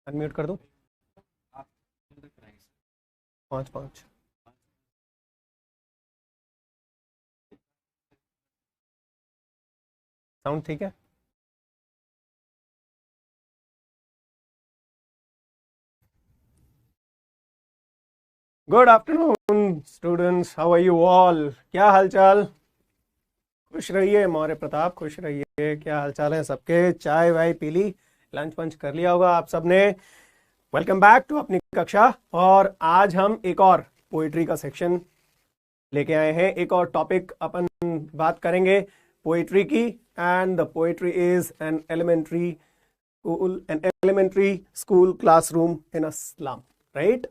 Unmute कर दूं? 5 sound ठीक है? Good afternoon students, how are you all? क्या हालचाल? खुश रहिए मौर्य प्रताप, खुश रहिए। क्या हालचाल है सबके? चाय वाय पी ली, लंच वंच कर लिया होगा आप सबने। वेलकम बैक टू अपनी कक्षा। और आज हम एक और पोइट्री का सेक्शन लेके आए हैं। एक और टॉपिक अपन बात करेंगे पोइट्री की। And the poetry is an elementary school classroom in a slum, right?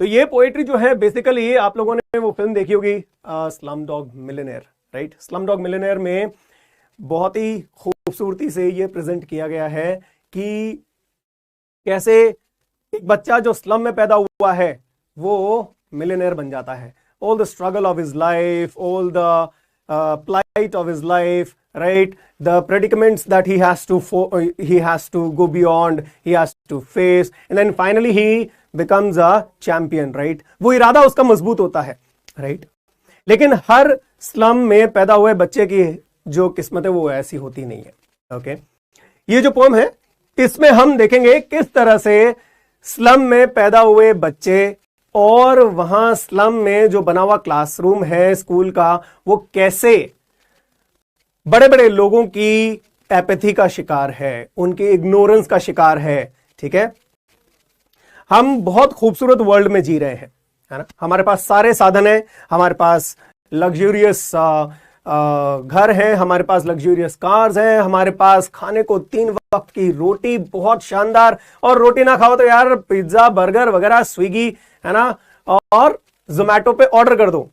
तो ये पोएट्री जो है बेसिकली आप लोगों ने वो फिल्म देखी होगी slum dog millionaire, right? Slum dog millionaire में बहुत ही खूबसूरती से ये प्रेजेंट किया गया है कि कैसे एक बच्चा जो स्लम में पैदा हुआ है वो मिलियनेयर बन जाता है। All the struggle of his life, all the plight of his life, right? The predicaments that he has to go beyond, he has to face, and then finally he becomes a champion, right? वो इरादा उसका मजबूत होता है, right? लेकिन हर slum में पैदा हुए बच्चे की जो किस्मत है वो ऐसी होती नहीं है, okay? ये जो पोम है इसमें हम देखेंगे किस तरह से स्लम में पैदा हुए बच्चे और वहां स्लम में जो बना हुआ क्लासरूम है स्कूल का, वो कैसे बड़े बड़े लोगों की एपैथी का शिकार है, उनके इग्नोरेंस का शिकार है। ठीक है, हम बहुत खूबसूरत वर्ल्ड में जी रहे हैं, है ना? हमारे पास सारे साधन है, हमारे पास लग्जूरियस घर है, हमारे पास लग्जूरियस कार्स हैं, हमारे पास खाने को 3 वक्त की रोटी बहुत शानदार, और रोटी ना खाओ तो यार पिज्जा बर्गर वगैरह स्विगी, है ना, और जोमैटो पे ऑर्डर कर दो।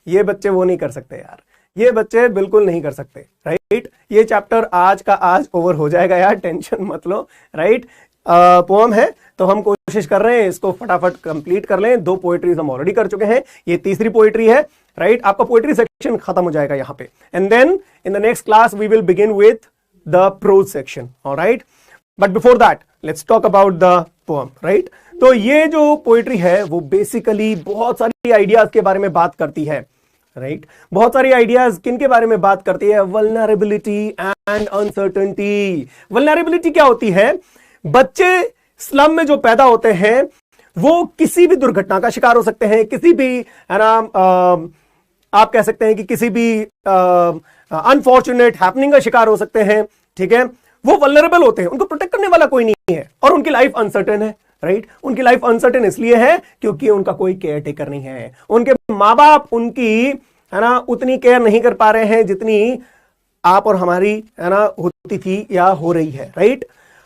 ये बच्चे वो नहीं कर सकते यार, ये बच्चे बिल्कुल नहीं कर सकते, राइट? ये चैप्टर आज का आज ओवर हो जाएगा यार, टेंशन मत लो, राइट? पोएम है तो हम कोशिश कर रहे हैं इसको फटाफट कंप्लीट कर लें। 2 पोएट्रीज हम ऑलरेडी कर चुके हैं, ये तीसरी पोएट्री है, राइट? आपका पोएट्री सेक्शन खत्म हो जाएगा यहां पे, and then in the next class we will begin with the prose section, alright? But before that let's talk about the poem, right? तो ये जो पोएट्री है वो बेसिकली बहुत सारी आइडियाज के बारे में बात करती है, राइट? बहुत सारी आइडियाज किन के बारे में बात करती है? Vulnerability and uncertainty. वल्नरेबिलिटी क्या होती है? बच्चे स्लम में जो पैदा होते हैं वो किसी भी दुर्घटना का शिकार हो सकते हैं, किसी भी, है ना, आप कह सकते हैं कि किसी भी अनफॉर्चुनेट हैपनिंग का शिकार हो सकते हैं। ठीक है, वो वल्नरेबल होते हैं, उनको प्रोटेक्ट करने वाला कोई नहीं है, और उनकी लाइफ अनसर्टेन है, राइट? उनकी लाइफ अनसर्टेन इसलिए है क्योंकि उनका कोई केयर टेकर नहीं है, उनके माँ बाप उनकी, है ना, उतनी केयर नहीं कर पा रहे हैं जितनी आप और हमारी, है ना, होती थी या हो रही है, राइट?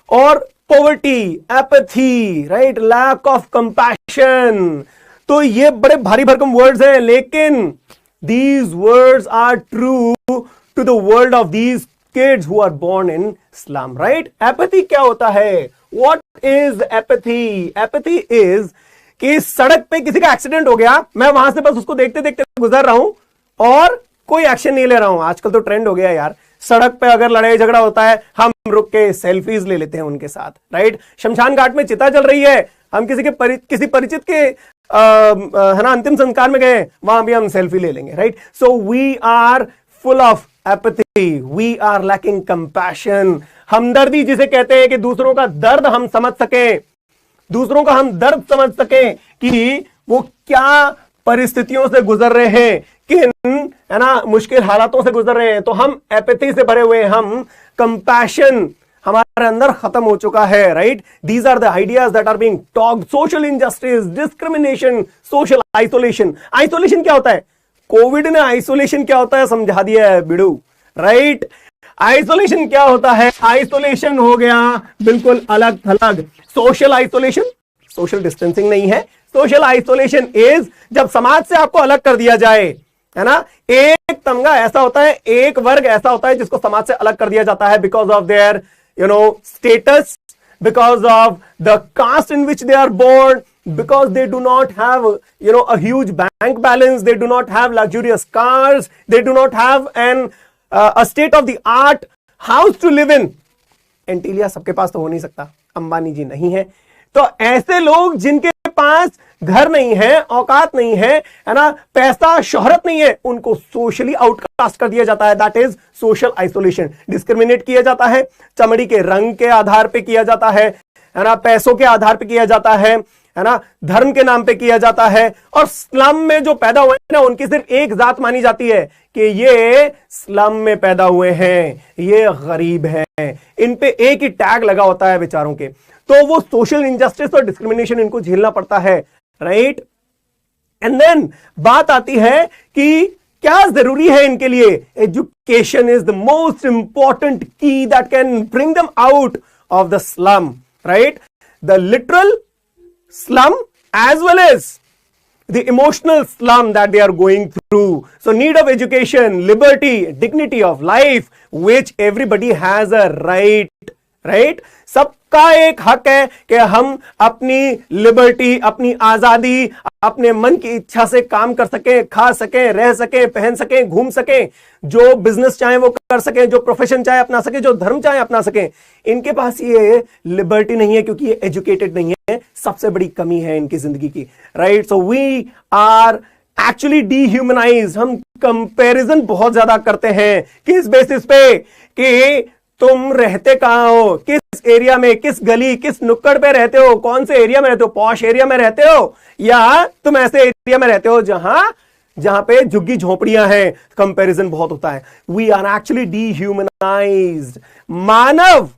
और poverty, apathy, right, lack of compassion. तो ये बड़े भारी भरकम वर्ड्स हैं, लेकिन these words are true to the world of these kids who are born in slum, right? Apathy क्या होता है? What is apathy? Apathy is कि सड़क पे किसी का एक्सीडेंट हो गया, मैं वहां से बस उसको देखते देखते गुजर रहा हूं और कोई एक्शन नहीं ले रहा हूं। आजकल तो ट्रेंड हो गया यार, सड़क पे अगर लड़ाई झगड़ा होता है हम रुक के सेल्फीज ले लेते हैं उनके साथ, राइट? शमशान घाट में चिता जल रही है, हम किसी परिचित के है ना अंतिम संस्कार में गए, वहां भी हम सेल्फी ले लेंगे, right? So we are full of apathy, we are lacking compassion. हमदर्दी जिसे कहते हैं कि दूसरों का दर्द हम समझ सकें, दूसरों का हम दर्द समझ सकें कि वो क्या परिस्थितियों से गुजर रहे हैं, किन, है ना, मुश्किल हालातों से गुजर रहे हैं, तो हम एपैथी से भरे हुए, हम कंपैशन हमारे अंदर खत्म हो चुका है, right? These are the ideas that are being talked. Social injustice, discrimination, social isolation. Isolation क्या होता है? कोविड ने आइसोलेशन क्या होता है समझा दिया है बिड़ू, राइट? आइसोलेशन क्या होता है? आइसोलेशन हो गया बिल्कुल अलग थलग। सोशल आइसोलेशन, सोशल डिस्टेंसिंग नहीं है, सोशल आइसोलेशन इज जब समाज से आपको अलग कर दिया जाए, है ना? एक तमगा ऐसा होता है, एक वर्ग ऐसा होता है जिसको समाज से अलग कर दिया जाता है because of their, you know, status, because of the caste in which they are born, because they do not have, you know, a huge bank balance, they do not have luxurious cars, they do not have a state of the art house to live in. Antilia सबके पास तो हो नहीं सकता, अंबानी जी नहीं है। तो ऐसे लोग जिनके पास घर नहीं है, औकात नहीं है ना, पैसा शोहरत नहीं है, उनको सोशली आउटकास्ट कर दिया जाता है। That is social isolation. Discriminate किया जाता है, चमड़ी के रंग के आधार पे किया जाता है ना, पैसों के आधार पे किया जाता है ना, धर्म के नाम पे किया जाता है। और स्लम में जो पैदा हुए हैं ना, उनकी सिर्फ एक जात मानी जाती है कि ये स्लम में पैदा हुए हैं, ये गरीब हैं। इन पे एक ही टैग लगा होता है बेचारों के। तो वो सोशल इनजस्टिस और डिस्क्रिमिनेशन इनको झेलना पड़ता है, राइट। एंड देन बात आती है कि क्या जरूरी है इनके लिए। Education is the most important key that can bring them out of the slum, right. The literal slum as well as the emotional slum that they are going through. So need of education, liberty, dignity of life, which everybody has a right? सबका एक हक है कि हम अपनी liberty, अपनी आजादी, अपने मन की इच्छा से काम कर सकें, खा सकें, रह सकें, पहन सकें, घूम सकें, जो बिजनेस चाहे वो कर सकें, जो प्रोफेशन चाहे अपना सकें, जो धर्म चाहे अपना सकें। इनके पास ये लिबर्टी नहीं है क्योंकि ये एजुकेटेड नहीं है। सबसे बड़ी कमी है इनकी जिंदगी की, right. So we are actually dehumanized. हम कंपैरिजन बहुत ज्यादा करते हैं किस बेसिस पे कि तुम रहते कहां हो, किस एरिया में, किस गली, किस नुक्कड़ पे रहते हो, कौन से एरिया में रहते हो, पॉश एरिया में रहते हो या तुम ऐसे एरिया में रहते हो जहां पे झुग्गी झोपड़ियां हैं। कंपैरिजन बहुत होता है। We are actually dehumanized. मानव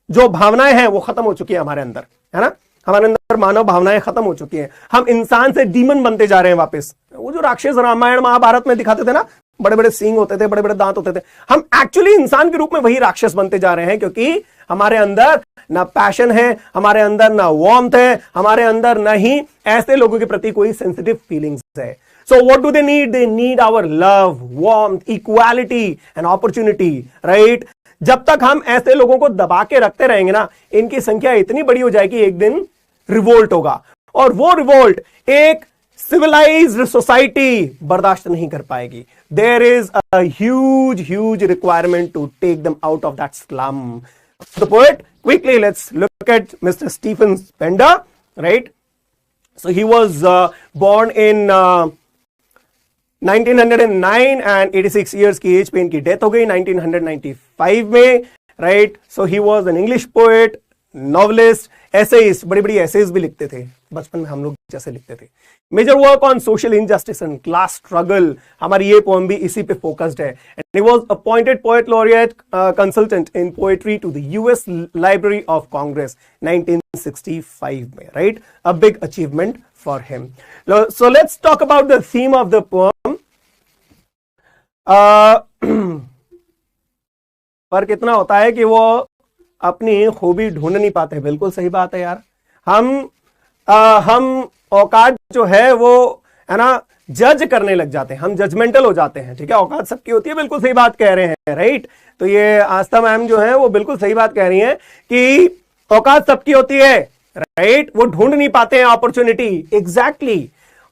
जो भावनाएं हैं वो खत्म हो चुकी है हमारे अंदर, है ना। हमारे अंदर मानव भावनाएं खत्म हो चुकी हैं। हम इंसान से डीमन बनते जा रहे हैं वापस। वो जो राक्षस रामायण महाभारत में दिखाते थे ना, बड़े बड़े सींग होते थे, बड़े बड़े दांत होते थे, हम एक्चुअली इंसान के रूप में वही राक्षस बनते जा रहे हैं क्योंकि हमारे अंदर ना पैशन है, हमारे अंदर ना वार्मथ है, हमारे अंदर ना ही ऐसे लोगों के प्रति कोई सेंसिटिव फीलिंग्स है। So what do they need? They need our love, warmth, equality and opportunity, right. जब तक हम ऐसे लोगों को दबा के रखते रहेंगे ना, इनकी संख्या इतनी बड़ी हो जाएगी, एक दिन रिवोल्ट होगा। और वो रिवोल्ट एक सिविलाइज्ड सोसाइटी बर्दाश्त नहीं कर पाएगी। There is a huge requirement to take them out of that slum. The poet, quickly let's look at mister Stephen Spender, right. So he was born in 1909 and 86 years की age पे इनकी death हो गई 1995 में, right. So he was an English poet, novelist, essayist, बड़ी बड़ी essays भी लिखते थे, बचपन में हम लोग जैसे लिखते थे। Major work on social injustice and class struggle, हमारी ये पोएम भी इसी पे फोकस्ड है। And he was appointed poet laureate consultant in poetry to the US Library of Congress 1965 में, right. A big achievement for him. So let's talk about the theme of the poem. फर्क इतना होता है कि वो अपनी खूबी ढूंढ नहीं पाते। बिल्कुल सही बात है यार। हम औकात जो है वो, है ना, जज करने लग जाते हैं, हम जजमेंटल हो जाते हैं, ठीक है। औकात सबकी होती है, बिल्कुल सही बात कह रहे हैं, राइट। तो ये आस्था मैम जो है वो बिल्कुल सही बात कह रही हैं कि औकात सबकी होती है, राइट। वो ढूंढ नहीं पाते हैं अपॉर्चुनिटी। एग्जैक्टली।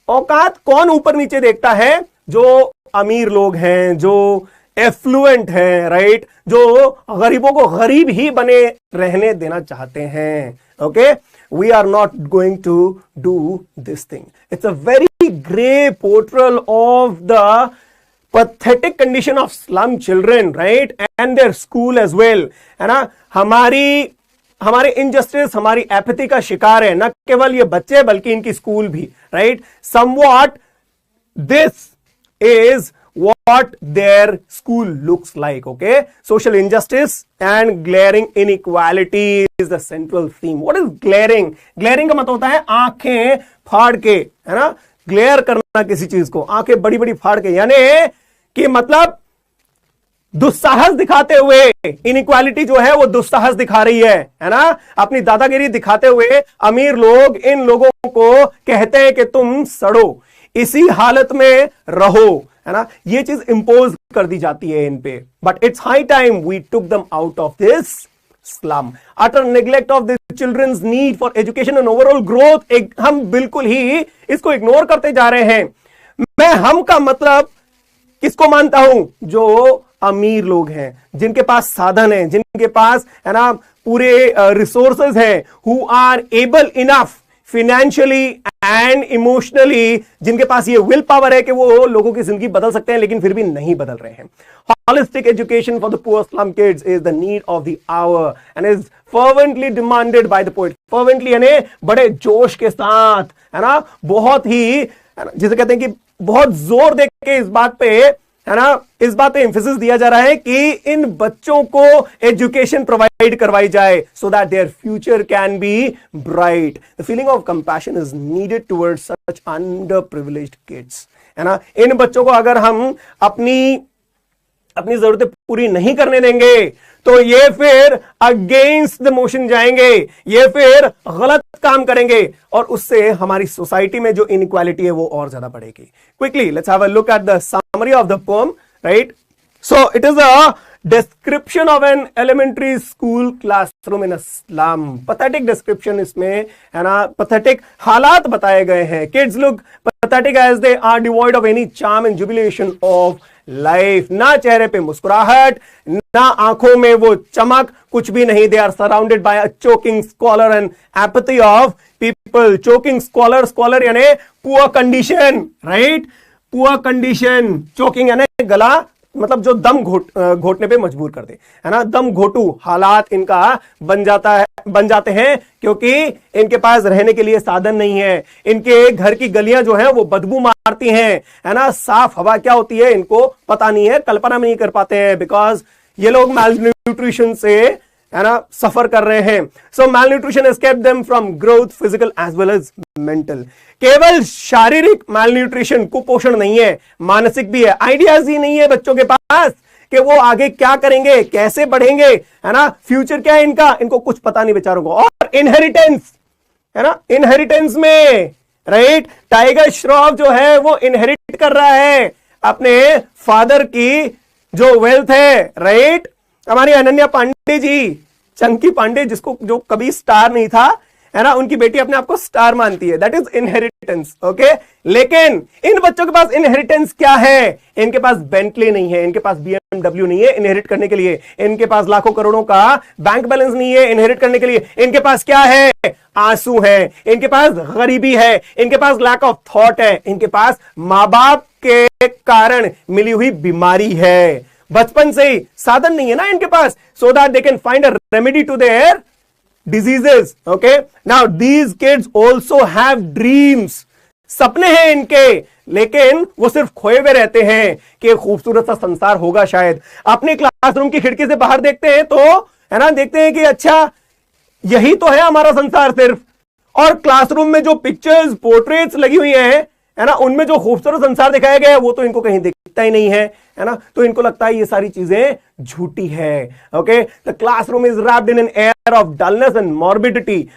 औकात कौन ऊपर नीचे देखता है? जो अमीर लोग हैं, जो एफ्लुएंट है, राइट, जो गरीबों को गरीब ही बने रहने देना चाहते हैं। Okay, we are not going to do this thing. It's a very grey portrayal of the pathetic condition of slum children, right, and their school as well, है ना। हमारे इनजस्टिस, हमारी एपैथी का शिकार है न केवल ये बच्चे बल्कि इनकी स्कूल भी, right. Somewhat this is what their school looks like, okay. Social injustice and glaring inequality is the central theme. What is glaring? Glaring का मतलब होता है आंखें फाड़ के, है ना, ग्लेयर करना किसी चीज को, आंखें बड़ी बड़ी फाड़ के, यानी कि मतलब दुस्साहस दिखाते हुए। इनइक्वालिटी जो है वो दुस्साहस दिखा रही है ना, अपनी दादागिरी दिखाते हुए अमीर लोग इन लोगों को कहते हैं कि तुम सड़ो, इसी हालत में रहो, है ना। ये चीज इंपोज कर दी जाती है इन पे। But it's high time we took them out of this slum. Utter neglect of the children's need for education and overall growth, हम बिल्कुल ही इसको इग्नोर करते जा रहे हैं। मैं हम का मतलब किसको मानता हूं? जो अमीर लोग हैं, जिनके पास साधन है, जिनके पास है ना पूरे रिसोर्सेज हैं, who are able enough financially and emotionally, जिनके पास ये विल पावर है कि वो लोगों की जिंदगी बदल सकते हैं, लेकिन फिर भी नहीं बदल रहे हैं। Holistic education for the poor slum kids is the need of the hour and is fervently demanded by the poet. Fervently यानी बड़े जोश के साथ, है ना, बहुत ही, है ना, जिसे कहते हैं कि बहुत जोर दे के इस बात पे, है ना, इस बात पे एम्फेसिस दिया जा रहा है कि इन बच्चों को एजुकेशन प्रोवाइड करवाई जाए so that their future can be bright. The feeling of compassion is needed towards such underprivileged kids. है ना, इन बच्चों को अगर हम अपनी जरूरतें पूरी नहीं करने देंगे तो ये फिर अगेंस्ट द मोशन जाएंगे, ये फिर गलत काम करेंगे और उससे हमारी सोसाइटी में जो इनइक्वालिटी है वो और ज्यादा बढ़ेगी। Quickly let's have a look at the summary of the poem, right? So it is a description of an elementary school classroom in a slum. Pathetic description इसमें, है ना, पैथेटिक हालात बताए गए हैं। Kids look pathetic as they are devoid of any charm and jubilation of life. ना चेहरे पे मुस्कुराहट, ना आंखों में वो चमक, कुछ भी नहीं। They are surrounded by a choking squalor and apathy of people. Choking squalor यानी poor condition, right? Poor condition, choking यानी गला, मतलब जो दम घोटने पे मजबूर कर दे, है ना, दम घोटू हालात इनका बन जाते हैं क्योंकि इनके पास रहने के लिए साधन नहीं है। इनके घर की गलियां जो हैं वो बदबू मारती हैं, है ना, साफ हवा क्या होती है इनको पता नहीं है, कल्पना में नहीं कर पाते हैं, बिकॉज ये लोग मैलन्यूट्रिशन से, है ना, सफर कर रहे हैं। So malnutrition has kept them from growth physical as well as mental. केवल शारीरिक मैलन्यूट्रिशन, कुपोषण नहीं है, मानसिक भी है। आइडियाज ही नहीं है बच्चों के पास कि वो आगे क्या करेंगे, कैसे बढ़ेंगे, है ना, फ्यूचर क्या है इनका, इनको कुछ पता नहीं बेचारों को। और इनहेरिटेंस, है ना, इनहेरिटेंस में, राइट, टाइगर श्रॉफ जो है वो इनहेरिट कर रहा है अपने फादर की जो वेल्थ है, राइट? हमारी अनन्या पांडे जी, चंकी पांडे, जिसको जो कभी स्टार नहीं था, है ना, उनकी बेटी अपने आप को स्टार मानती है। That is inheritance, okay? लेकिन इन बच्चों के पास इनहेरिटेंस क्या है? इनके पास बेंटली नहीं है, इनके पास BMW नहीं है इनहेरिट करने के लिए, इनके पास लाखों करोड़ों का बैंक बैलेंस नहीं है इनहेरिट करने के लिए। इनके पास क्या है? आंसू है, इनके पास गरीबी है, इनके पास लैक ऑफ थॉट है, इनके पास मां बाप के कारण मिली हुई बीमारी है। बचपन से ही साधन नहीं है ना इनके पास, so that they can find a remedy to their diseases. Okay, now these kids also have dreams. सपने हैं इनके, लेकिन वो सिर्फ खोए हुए रहते हैं कि खूबसूरत सा संसार होगा शायद। अपने क्लासरूम की खिड़की से बाहर देखते हैं तो, है ना, देखते हैं कि अच्छा यही तो है हमारा संसार सिर्फ। और क्लासरूम में जो पिक्चर्स, पोर्ट्रेट्स लगी हुई है ना, उनमें जो खूबसूरत संसार दिखाया गया है वो तो इनको कहीं दिखता ही नहीं है ना, तो इनको लगता है ये सारी चीजें झूठी है। Okay, the classroom is wrapped in an air of dullness and morbidity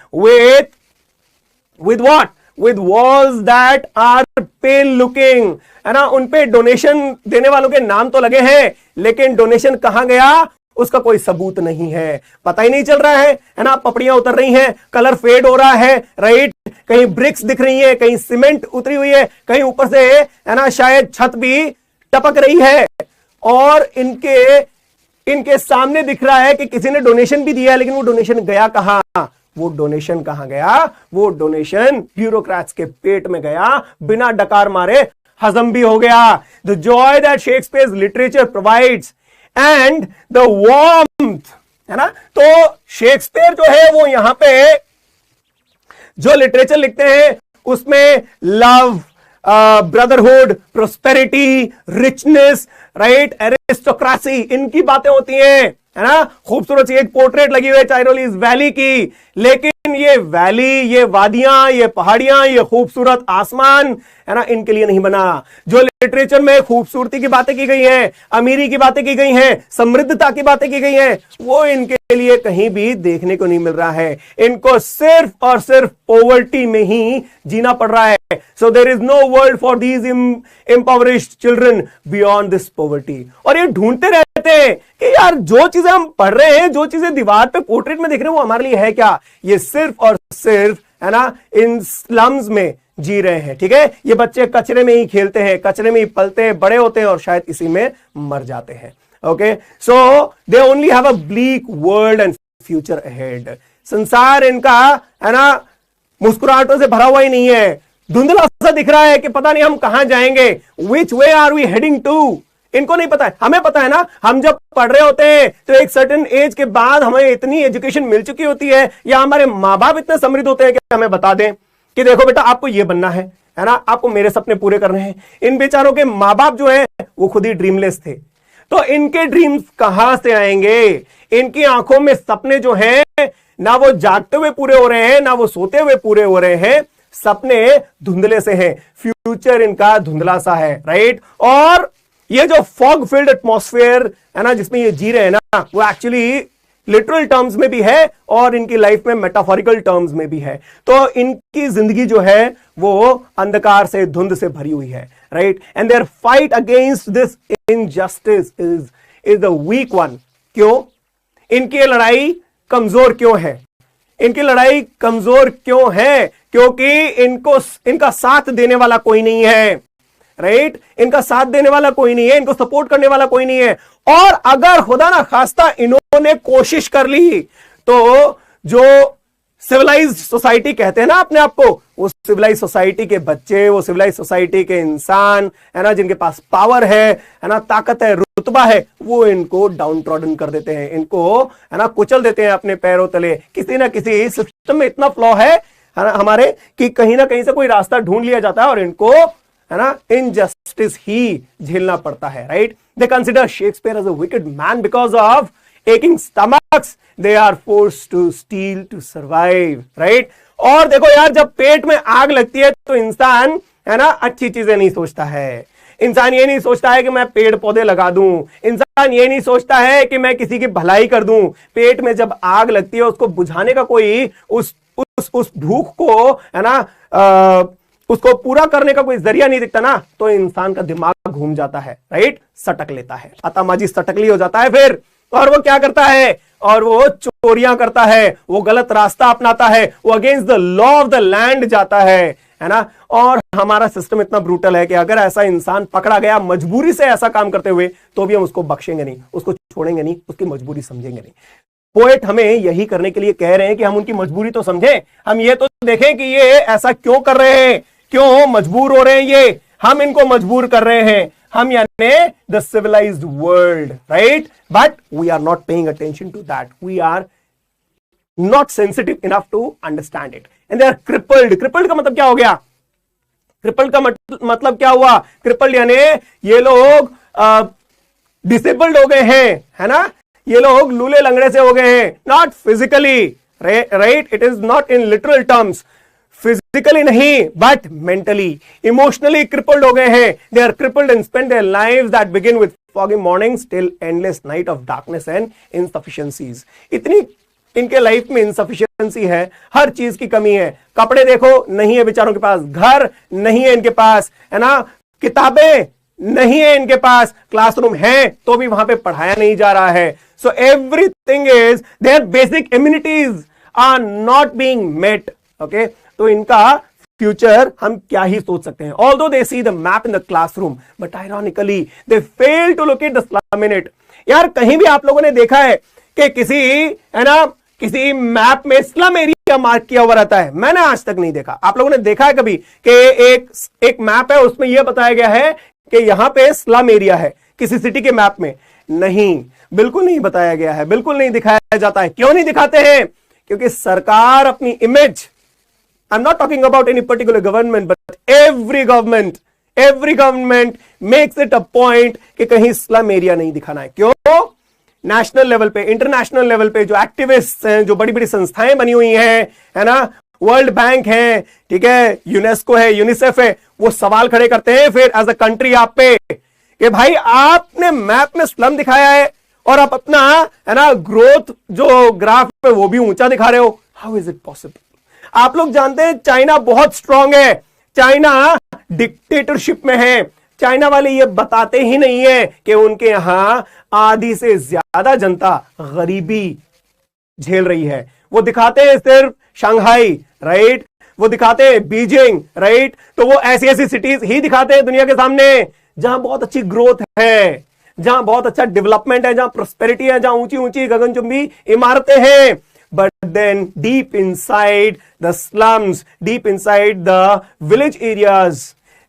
with what? With walls that are pale looking, है ना, उनपे डोनेशन देने वालों के नाम तो लगे हैं, लेकिन डोनेशन कहां गया उसका कोई सबूत नहीं है, पता ही नहीं चल रहा है ना। पपड़ियां उतर रही हैं, कलर फेड हो रहा है, राइट? कहीं ब्रिक्स दिख रही है, कहीं सीमेंट उतरी हुई है, कहीं ऊपर से, है ना, शायद छत भी टपक रही है। और इनके सामने दिख रहा है कि किसी ने डोनेशन भी दिया है, लेकिन वो डोनेशन गया कहां? वो डोनेशन कहां गया? वो डोनेशन ब्यूरोक्रेट्स के पेट में गया, बिना डकार मारे हजम भी हो गया। The Joy that Shakespeare's literature provides and the warmth, है ना, तो शेक्सपियर जो है वो यहां पे जो लिटरेचर लिखते हैं उसमें love, brotherhood, prosperity, richness, right, aristocracy, इनकी बातें होती हैं, है ना। खूबसूरत सी एक पोर्ट्रेट लगी हुई है टाइरोलीज वैली की, लेकिन ये वैली, ये वादियां, ये पहाड़ियां, ये खूबसूरत आसमान, है ना, इनके लिए नहीं बना। जो लिटरेचर में खूबसूरती की बातें की गई हैं, अमीरी की बातें की गई हैं, समृद्धता की बातें की गई हैं, वो इनके लिए कहीं भी देखने को नहीं मिल रहा है। इनको सिर्फ और सिर्फ पॉवर्टी में ही जीना पड़ रहा है। So there is no world for these impoverished children beyond this poverty. और ये ढूंढते रहते हैं कि यार जो चीजें हम पढ़ रहे हैं, जो चीजें दीवार पे पोर्ट्रेट में देख रहे हैं, वो हमारे लिए है क्या? ये सिर्फ और सिर्फ, है ना, इन स्लम्स में जी रहे हैं। ठीक है, ये बच्चे कचरे में ही खेलते हैं, कचरे में ही पलते हैं, बड़े होते हैं और शायद इसी में मर जाते हैं। Okay, so they only have a bleak world and future ahead. संसार इनका है ना मुस्कुराहटों से भरा हुआ ही नहीं है, धुंधला सा दिख रहा है कि पता नहीं हम कहां जाएंगे, विच वे आर वी हेडिंग टू। इनको नहीं पता है, हमें पता है ना। हम जब पढ़ रहे होते हैं तो एक सर्टेन एज के बाद हमें इतनी एजुकेशन मिल चुकी होती है, या हमारे माँ बाप इतने समृद्ध होते हैं कि हमें बता दें कि देखो बेटा आपको ये बनना है ना, आपको मेरे सपने पूरे करने हैं। इन बेचारों के माँ बाप जो है वो खुद ही ड्रीमलेस थे, तो इनके ड्रीम्स कहां से आएंगे। इनकी आंखों में सपने जो हैं ना वो जागते हुए पूरे हो रहे हैं, ना वो सोते हुए पूरे हो रहे हैं, सपने धुंधले से हैं, फ्यूचर इनका धुंधला सा है, राइट। और ये जो फॉग फिल्ड एटमॉस्फेयर है ना जिसमें ये जी रहे हैं ना, वो एक्चुअली लिटरल टर्म्स में भी है और इनकी लाइफ में मेटाफोरिकल टर्म्स में भी है। तो इनकी जिंदगी जो है वो अंधकार से, धुंध से भरी हुई है, right. And their fight against this injustice is the weak one. क्यों? इनकी लड़ाई कमजोर क्यों है? इनकी लड़ाई कमजोर क्यों है? क्योंकि इनका साथ देने वाला कोई नहीं है, राइट। इनका साथ देने वाला कोई नहीं है, इनको सपोर्ट करने वाला कोई नहीं है। और अगर खुदा ना खास्ता इन्होंने कोशिश कर ली तो जो सिविलाइज्ड सोसाइटी कहते हैं ना अपने आप को, वो सिविलाइज्ड सोसाइटी के बच्चे, वो सिविलाइज्ड सोसाइटी के इंसान है ना, जिनके पास पावर है ना, ताकत है, रुतबा है, वो इनको डाउन ट्रॉडन कर देते हैं, इनको है ना कुचल देते हैं अपने पैरों तले। किसी ना किसी सिस्टम में इतना फ्लॉ है ना हमारे कि कहीं ना कहीं से कोई रास्ता ढूंढ लिया जाता है और इनको है ना इनजस्टिस ही झेलना पड़ता है, right. They consider Shakespeare as a wicked man because of aching stomachs, they are forced to steal to survive, right? और देखो यार, जब पेट में आग लगती है तो इंसान है ना अच्छी चीजें नहीं सोचता है। इंसान ये नहीं सोचता है कि मैं पेड़ पौधे लगा दूं, इंसान ये नहीं सोचता है कि मैं किसी की भलाई कर दूं। पेट में जब आग लगती है उसको बुझाने का कोई उस भूख को है ना उसको पूरा करने का कोई जरिया नहीं दिखता ना, तो इंसान का दिमाग घूम जाता है, राइट, सटक लेता है, अतामाजी सटकली हो जाता है फिर। और वो क्या करता है? और वो चोरियां करता है, वो गलत रास्ता अपनाता है, वो against the law of the land जाता है ना। और हमारा सिस्टम इतना ब्रूटल है कि अगर ऐसा इंसान पकड़ा गया मजबूरी से ऐसा काम करते हुए, तो भी हम उसको बख्शेंगे नहीं, उसको छोड़ेंगे नहीं, उसकी मजबूरी समझेंगे नहीं। पोएट हमें यही करने के लिए कह रहे हैं कि हम उनकी मजबूरी तो समझें, हम ये तो देखें कि ये ऐसा क्यों कर रहे हैं, क्यों मजबूर हो रहे हैं, ये हम इनको मजबूर कर रहे हैं, हम यानी the civilised world, right. But we are not paying attention to that, we are not sensitive enough to understand it, and they are crippled. Crippled का मतलब क्या हो गया? क्रिपल्ड का मतलब क्या हुआ? क्रिपल्ड यानी ये लोग डिसेबल्ड हो गए हैं, है ना, ये लोग लूले लंगड़े से हो गए हैं, not physically, right, it is not in literal terms, physically नहीं बट मेंटली, इमोशनली क्रिपल्ड हो गए हैं। They are crippled and spend their lives that begin with foggy mornings till endless night of darkness and insufficiencies। इतनी इनके life में insufficiency है, हर चीज की कमी है। कपड़े देखो नहीं है बेचारों के पास, घर नहीं है इनके पास, है ना, किताबें नहीं है इनके पास, क्लासरूम है तो भी वहां पे पढ़ाया नहीं जा रहा है। So everything is their basic immunities are not being met, okay. तो इनका फ्यूचर हम क्या ही सोच सकते हैं। Although they see the map in the classroom but ironically they fail to locate the slum in it. यार कहीं भी आप लोगों ने देखा है कि किसी है ना किसी मैप में स्लम एरिया मार्क किया हुआ रहता है? मैंने आज तक नहीं देखा। आप लोगों ने देखा है कभी कि एक मैप है उसमें यह बताया गया है कि यहां पे स्लम एरिया है किसी सिटी के मैप में? नहीं, बिल्कुल नहीं बताया गया है, बिल्कुल नहीं दिखाया जाता है। क्यों नहीं दिखाते हैं? क्योंकि सरकार अपनी image, I'm not talking about any particular government, but every government makes it a point कि कहीं स्लम एरिया नहीं दिखाना है। क्यों? नेशनल लेवल पे, इंटरनेशनल लेवल पे जो एक्टिविस्ट हैं, जो बड़ी बड़ी संस्थाएं बनी हुई हैं, है ना, वर्ल्ड बैंक है, ठीक है, यूनेस्को है, यूनिसेफ है, वो सवाल खड़े करते हैं फिर एज अ कंट्री आप पे कि भाई आपने मैप में स्लम दिखाया है और आप अपना है ना ग्रोथ जो ग्राफ पे वो भी ऊंचा दिखा रहे हो। How is it possible? आप लोग जानते हैं चाइना बहुत स्ट्रांग है, चाइना डिक्टेटरशिप में है। चाइना वाले ये बताते ही नहीं है कि उनके यहां आधी से ज्यादा जनता गरीबी झेल रही है। वो दिखाते हैं सिर्फ शंघाई, राइट, वो दिखाते हैं बीजिंग, राइट, तो वो ऐसी ऐसी सिटीज ही दिखाते हैं दुनिया के सामने जहां बहुत अच्छी ग्रोथ है, जहां बहुत अच्छा डेवलपमेंट है, जहां प्रोस्पेरिटी है, जहां ऊंची ऊंची गगनचुंबी इमारतें हैं, but then deep inside the slums, deep inside the village areas,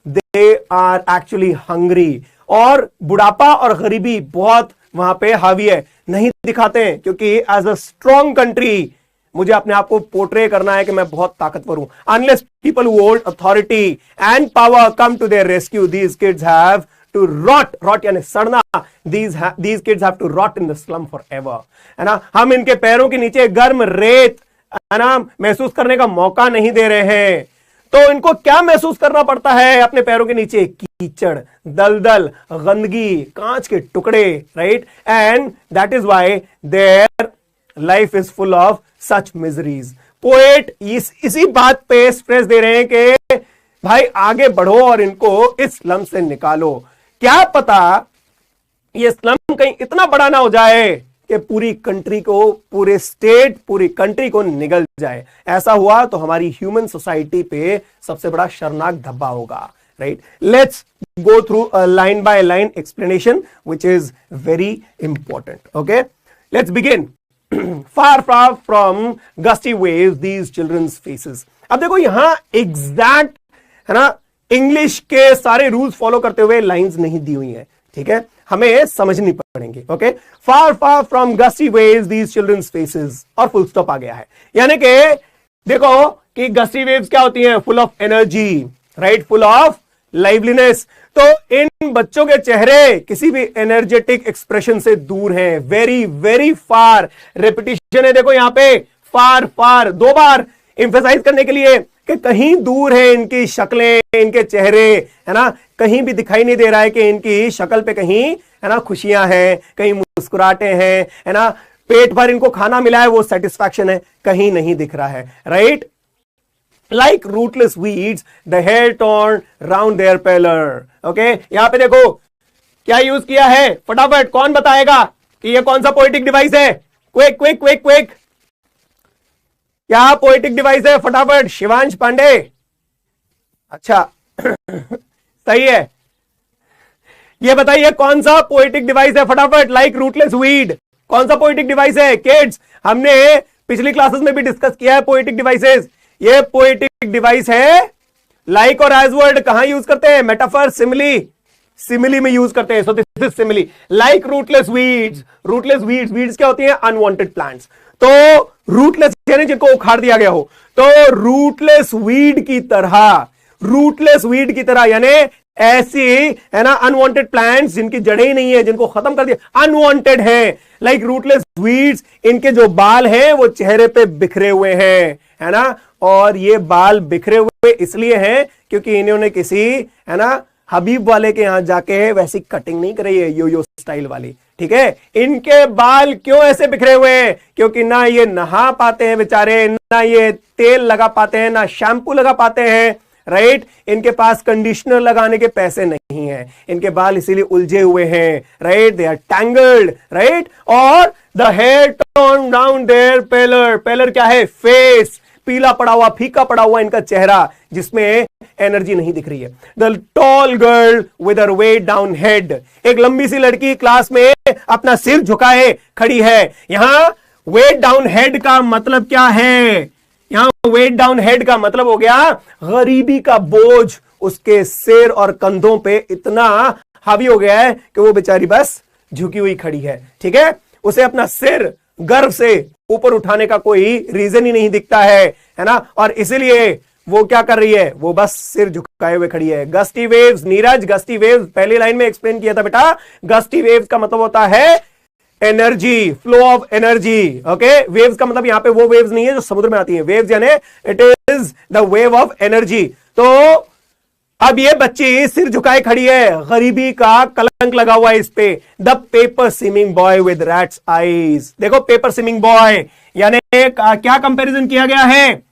they are actually hungry. और बुढ़ापा और गरीबी बहुत वहां पे हावी है, नहीं दिखाते हैं, क्योंकि एज अ स्ट्रॉन्ग कंट्री मुझे अपने आप को पोर्ट्रे करना है कि मैं बहुत ताकतवर हूं. Unless people who hold authority and power come to their rescue, these kids have to rot यानी सड़ना. these kids have to rot in the slum forever. है ना, हम इनके पैरों के नीचे गर्म रेत, है ना, महसूस करने का मौका नहीं दे रहे हैं. तो इनको क्या महसूस करना पड़ता है अपने पैरों के नीचे? कीचड़, दलदल, गंदगी, कांच के टुकड़े, right. And that is why their life is full of such miseries. Poet इसी बात पे स्ट्रेस दे रहे हैं कि भाई आगे बढ़ो और इनको इस स्लम से निकालो. क्या पता ये स्लम कहीं इतना बड़ा ना हो जाए कि पूरी कंट्री को, पूरे स्टेट, पूरी कंट्री को निगल जाए. ऐसा हुआ तो हमारी ह्यूमन सोसाइटी पे सबसे बड़ा शर्मनाक धब्बा होगा, right. Let's go through a line by line explanation which is very important. Okay, let's begin. Far far from gusty waves these children's faces. अब देखो यहां एग्जैक्ट, है ना, इंग्लिश के सारे रूल्स फॉलो करते हुए लाइंस नहीं दी हुई है, ठीक है, हमें समझनी पड़ेंगे. Okay, far far from gusty waves these children's faces, और फुल स्टॉप आ गया है. यानी कि देखो कि गस्टी वेव्स क्या होती हैं? Full of energy, right, full of liveliness. तो इन बच्चों के चेहरे किसी भी एनर्जेटिक एक्सप्रेशन से दूर हैं, वेरी वेरी फार. रेपिटेशन है देखो यहां पे, फार फार, दो बार एम्फेसाइज करने के लिए कि कहीं दूर है इनकी शक्लें, इनके चेहरे, है ना, कहीं भी दिखाई नहीं दे रहा है कि इनकी शक्ल पे कहीं, है ना, खुशियां हैं, कहीं मुस्कुराहटें हैं, है ना, पेट भर इनको खाना मिला है वो सेटिस्फैक्शन है, कहीं नहीं दिख रहा है, right. Like rootless weeds, the hair torn round their pallor. Okay, यहां पे देखो क्या यूज किया है, फटाफट कौन बताएगा कि ये कौन सा पोएटिक डिवाइस है? क्विक क्विक क्विक क्विक, क्या पोएटिक डिवाइस है? फटाफट, शिवांश पांडे. अच्छा सही है, ये बताइए कौन सा पोएटिक डिवाइस है? फटाफट. लाइक रूटलेस वीड, कौन सा पोएटिक डिवाइस है? किड्स, हमने पिछली क्लासेस में भी डिस्कस किया है पोएटिक डिवाइसेस. ये पोएटिक डिवाइस है. लाइक और एज वर्ड कहां यूज करते हैं? मेटाफर, सिमिली, सिमिली में यूज करते हैं. सो this is simile. Like rootless weeds, rootless weeds, weeds क्या होती हैं? Unwanted plants. तो रूटलेस यानी जिनको उखाड़ दिया गया हो, तो रूटलेस वीड की तरह, रूटलेस वीड की तरह यानी ऐसी, है ना, अनवांटेड प्लांट्स जिनकी जड़ें ही नहीं है, जिनको खत्म कर दिया, अनवांटेड है. लाइक रूटलेस वीड्स, इनके जो बाल हैं वो चेहरे पे बिखरे हुए हैं, है ना, और ये बाल बिखरे हुए इसलिए हैं क्योंकि इन्होंने किसी, है ना, हबीब वाले के यहां जाके वैसी कटिंग नहीं कराई है, यो यो स्टाइल वाली, ठीक है. इनके बाल क्यों ऐसे बिखरे हुए हैं? क्योंकि ना ये नहा पाते हैं बेचारे, ना ये तेल लगा पाते हैं, ना शैम्पू लगा पाते हैं, राइट. इनके पास कंडीशनर लगाने के पैसे नहीं है, इनके बाल इसीलिए उलझे हुए हैं, right. They are tangled, right. और the hair torn down their pallor, pallor क्या है? फेस, पीला पड़ा हुआ, फीका पड़ा हुआ इनका चेहरा जिसमें एनर्जी नहीं दिख रही है. The tall girl with her weighed down head, एक लंबी सी लड़की क्लास में अपना सिर झुकाए खड़ी है. यहां वेट डाउन हेड का मतलब क्या है? यहां वेट डाउन हेड का मतलब हो गया गरीबी का बोझ उसके सिर और कंधों पे इतना हावी हो गया है कि वो बेचारी बस झुकी हुई खड़ी है, ठीक है. उसे अपना सिर गर्व से ऊपर उठाने का कोई रीजन ही नहीं दिखता है ना, और इसीलिए वो क्या कर रही है? वो बस सिर झुकाए हुए खड़ी है. Gusty waves, Neeraj, gusty waves पहली लाइन में एक्सप्लेन किया था बेटा. गस्टी वेव्स का मतलब होता है energy, flow of energy. Okay, waves का मतलब यहां पे वो वेव्स नहीं है जो समुद्र में आती है. वेव्स यानी it is the wave of energy. तो अब ये बच्ची सिर झुकाए खड़ी है, गरीबी का कलंक लगा हुआ है इस पे. The paper seeming boy with rat's eyes. देखो पेपर स्विमिंग बॉय यानी क्या कंपैरिजन किया गया है?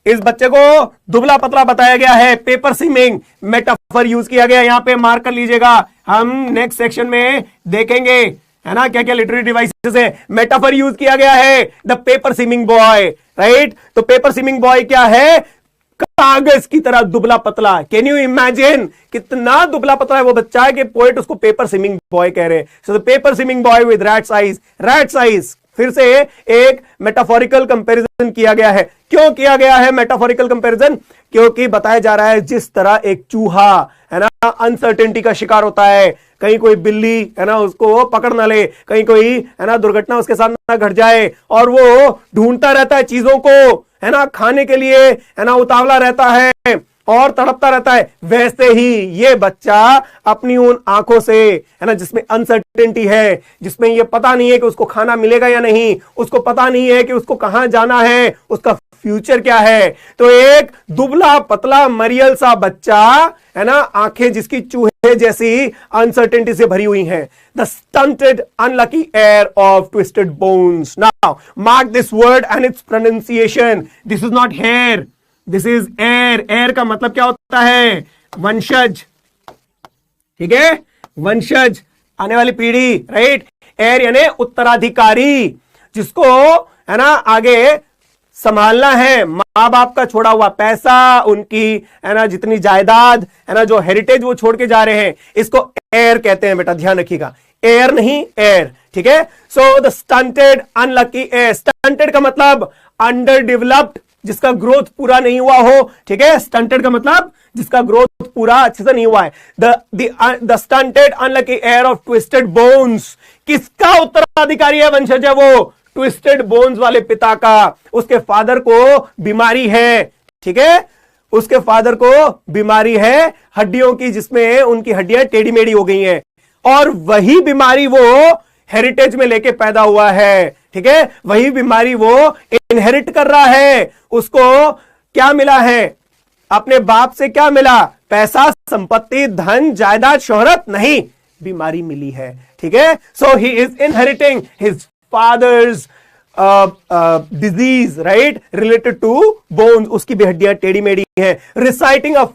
इस बच्चे को दुबला पतला बताया गया है. पेपर स्विमिंग मेटाफर यूज किया गया, यहां पे मार्क कर लीजिएगा, हम नेक्स्ट सेक्शन में देखेंगे, है ना, क्या क्या लिटरेरी डिवाइसेस है. मेटाफर यूज किया गया है, the paper seeming boy, right. तो पेपर स्विमिंग बॉय क्या है? कागज की तरह दुबला पतला। कैन यू इमेजिन कितना दुबला पतला है वो बच्चा है कि पोएट उसको पेपर स्विमिंग बॉय कह रहे हैं। So the paper seeming boy with rats eyes. Rats eyes फिर से एक मेटाफोरिकल कंपैरिजन किया गया है। क्यों किया गया है मेटाफोरिकल कंपैरिजन? क्योंकि बताया जा रहा है जिस तरह एक चूहा है ना अनसर्टेनिटी का शिकार होता है, कहीं कोई बिल्ली है ना उसको पकड़ ना ले, कहीं कोई है ना दुर्घटना उसके साथ ना घट जाए, और वो ढूंढता रहता है चीजों को है ना खाने के लिए, है ना उतावला रहता है और तड़पता रहता है, वैसे ही ये बच्चा अपनी उन आंखों से है ना जिसमें अनसर्टेनिटी है, जिसमें ये पता नहीं है कि उसको खाना मिलेगा या नहीं, उसको पता नहीं है कि उसको कहां जाना है, उसका फ्यूचर क्या है, तो एक दुबला पतला मरियल सा बच्चा है ना, आंखें जिसकी चूहे जैसी अनसर्टेनिटी से भरी हुई हैं। The stunted unlucky heir of twisted bones. Now mark this word and it's pronunciation. This is not here, this is air. Air का मतलब क्या होता है? वंशज, ठीक है, वंशज, आने वाली पीढ़ी, राइट। एयर यानी उत्तराधिकारी, जिसको है ना आगे संभालना है, मां बाप का छोड़ा हुआ पैसा, उनकी है ना जितनी जायदाद है ना जो हेरिटेज वो छोड़ के जा रहे हैं, इसको एयर कहते हैं बेटा, ध्यान रखिएगा। एयर नहीं एयर, ठीक है। So the stunted unlucky air. Stunted का मतलब अंडर डेवलप्ड, जिसका ग्रोथ पूरा नहीं हुआ हो, ठीक है। स्टंटेड का मतलब जिसका ग्रोथ पूरा अच्छे से नहीं हुआ है। The stunted unlucky heir of twisted bones. किसका उत्तराधिकारी है, वंशज है वो? ट्विस्टेड बोन्स वाले पिता का। उसके फादर को बीमारी है, ठीक है, उसके फादर को बीमारी है हड्डियों की, जिसमें उनकी हड्डियां टेढ़ी मेढ़ी हो गई हैं, और वही बीमारी वो हेरिटेज में लेके पैदा हुआ है, ठीक है। वही बीमारी वो इनहेरिट कर रहा है। उसको क्या मिला है? अपने बाप से क्या मिला? पैसा, संपत्ति, धन, जायदाद, शोहरत नहीं, बीमारी मिली है, ठीक है। So he is inheriting his father's disease, right, related to bones. उसकी भी हड्डियां टेढ़ी मेढ़ी हैं। Reciting of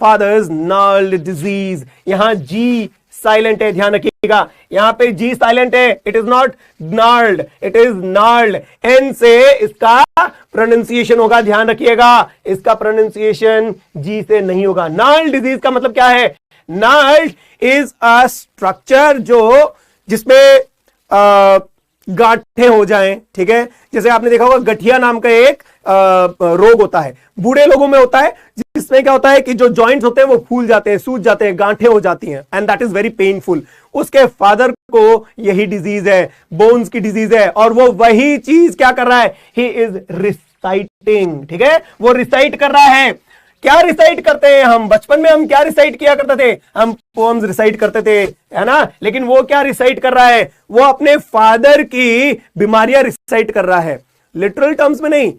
father's gnarled disease. यहां जी साइलेंट है, ध्यान रखिएगा, यहां पे जी साइलेंट है। It is not gnarled, it is gnarled. N से इसका प्रोनाउंसिएशन होगा, ध्यान रखिएगा, इसका प्रोनाउंसिएशन जी से नहीं होगा। नर्ल्ड डिजीज का मतलब क्या है? नर्ल्ड इज अ स्ट्रक्चर जो जिसमें गांठें हो जाएं, ठीक है। जैसे आपने देखा होगा गठिया नाम का एक रोग होता है, बूढ़े लोगों में होता है, जिसमें क्या होता है कि जो जॉइंट्स होते हैं वो फूल जाते हैं, सूज जाते हैं, गांठें हो जाती हैं, and that is very painful. उसके फादर को यही डिजीज है, बोन्स की डिजीज है, और वो वही चीज क्या कर रहा है? ही इज रिसाइटिंग, ठीक है, वो रिसाइट कर रहा है। क्या रिसाइट करते हैं हम? बचपन में हम क्या रिसाइट किया करते थे? हम पोएम्स रिसाइट करते थे, है ना। लेकिन वो क्या रिसाइट कर रहा है? वो अपने फादर की बीमारियां रिसाइट कर रहा है, लिटरल टर्म्स में नहीं।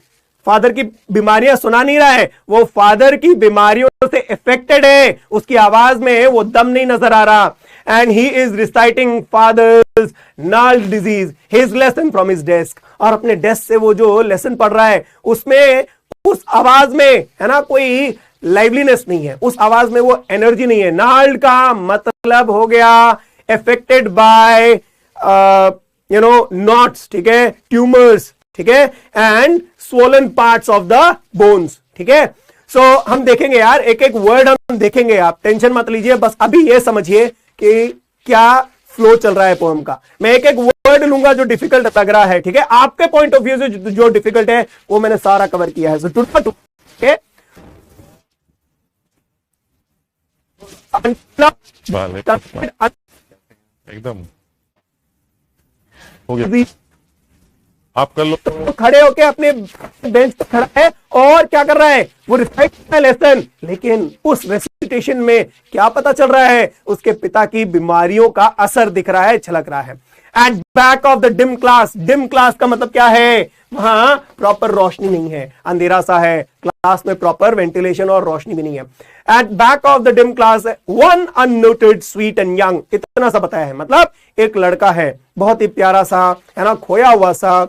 फादर की बीमारियां सुना नहीं रहा है, वो फादर की बीमारियों से इफेक्टेड है, उसकी आवाज में वो दम नहीं नजर आ रहा। And he is reciting father's gnarled disease his lesson from his desk. और अपने डेस्क से वो जो लेसन पढ़ रहा है उसमें, उस आवाज में है ना कोई लाइवलीनेस नहीं है, उस आवाज में वो एनर्जी नहीं है। नाल्ड का मतलब हो गया अफेक्टेड बाय नॉट्स, ठीक है, ट्यूमर्स, ठीक है, and swollen parts of the bones, ठीक है। सो हम देखेंगे यार, एक एक वर्ड हम देखेंगे, आप टेंशन मत लीजिए, बस अभी ये समझिए कि क्या फ्लो चल रहा है पोएम का। मैं एक एक वर्ड लूंगा जो डिफिकल्ट लग रहा है, ठीक है, आपके पॉइंट ऑफ व्यू से जो डिफिकल्ट है वो मैंने सारा कवर किया है। सो एकदम हो गया, आप कर लो। तो खड़े होके अपने बेंच पर खड़ा है और क्या कर रहा है? वो रिसाइट कर रहा है लेसन, लेकिन उस रेसिटेशन में क्या पता चल रहा है? उसके पिता की बीमारियों का असर दिख रहा है, झलक रहा है। At back of the dim class. Dim class का मतलब क्या है? वहां प्रॉपर रोशनी नहीं है, अंधेरा सा है, क्लास में प्रॉपर वेंटिलेशन और रोशनी भी नहीं है। At back of the dim class one unnoted sweet and young. इतना सा बताया है, मतलब एक लड़का है बहुत ही प्यारा सा, है ना, खोया हुआ सा,